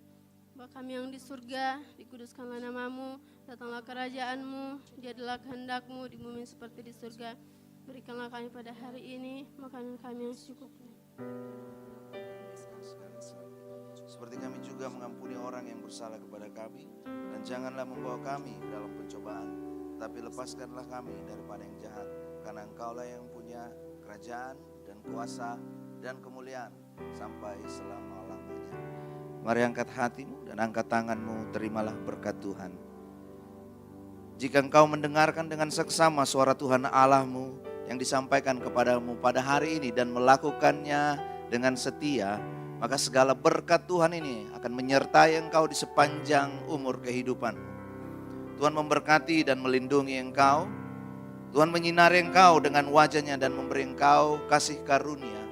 Bapa kami yang di surga, dikuduskanlah nama-Mu, datanglah kerajaan-Mu, jadilah kehendak-Mu di bumi seperti di surga. Berikanlah kami pada hari ini makanan kami yang secukupnya. Seperti kami juga mengampuni orang yang bersalah kepada kami, dan janganlah membawa kami dalam pencobaan, tapi lepaskanlah kami daripada yang jahat, karena Engkaulah yang punya kerajaan dan kuasa dan kemuliaan sampai selama-lamanya. Mari angkat hatimu dan angkat tanganmu, terimalah berkat Tuhan. Jika engkau mendengarkan dengan seksama suara Tuhan Allahmu yang disampaikan kepadamu pada hari ini dan melakukannya dengan setia, maka segala berkat Tuhan ini akan menyertai engkau di sepanjang umur kehidupanmu. Tuhan memberkati dan melindungi engkau. Tuhan menyinari engkau dengan wajah-Nya dan memberi engkau kasih karunia.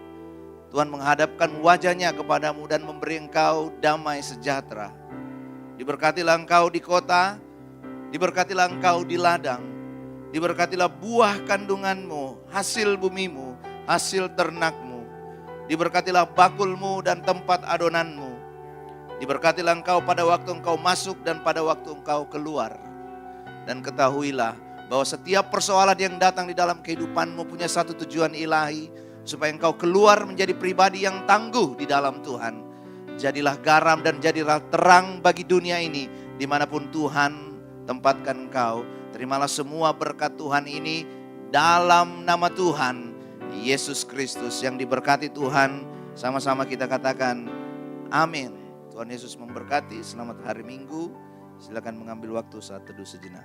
Tuhan menghadapkan wajah-Nya kepadamu dan memberi engkau damai sejahtera. Diberkatilah engkau di kota, diberkatilah engkau di ladang, diberkatilah buah kandunganmu, hasil bumimu, hasil ternakmu. Diberkatilah bakulmu dan tempat adonanmu. Diberkatilah engkau pada waktu engkau masuk dan pada waktu engkau keluar. Dan ketahuilah bahwa setiap persoalan yang datang di dalam kehidupanmu punya satu tujuan ilahi, supaya engkau keluar menjadi pribadi yang tangguh di dalam Tuhan. Jadilah garam dan jadilah terang bagi dunia ini, dimanapun Tuhan tempatkan engkau. Terimalah semua berkat Tuhan ini dalam nama Tuhan Yesus Kristus. Yang diberkati Tuhan, sama-sama kita katakan amin. Tuhan Yesus memberkati. Selamat hari Minggu. Silakan mengambil waktu saat teduh sejenak.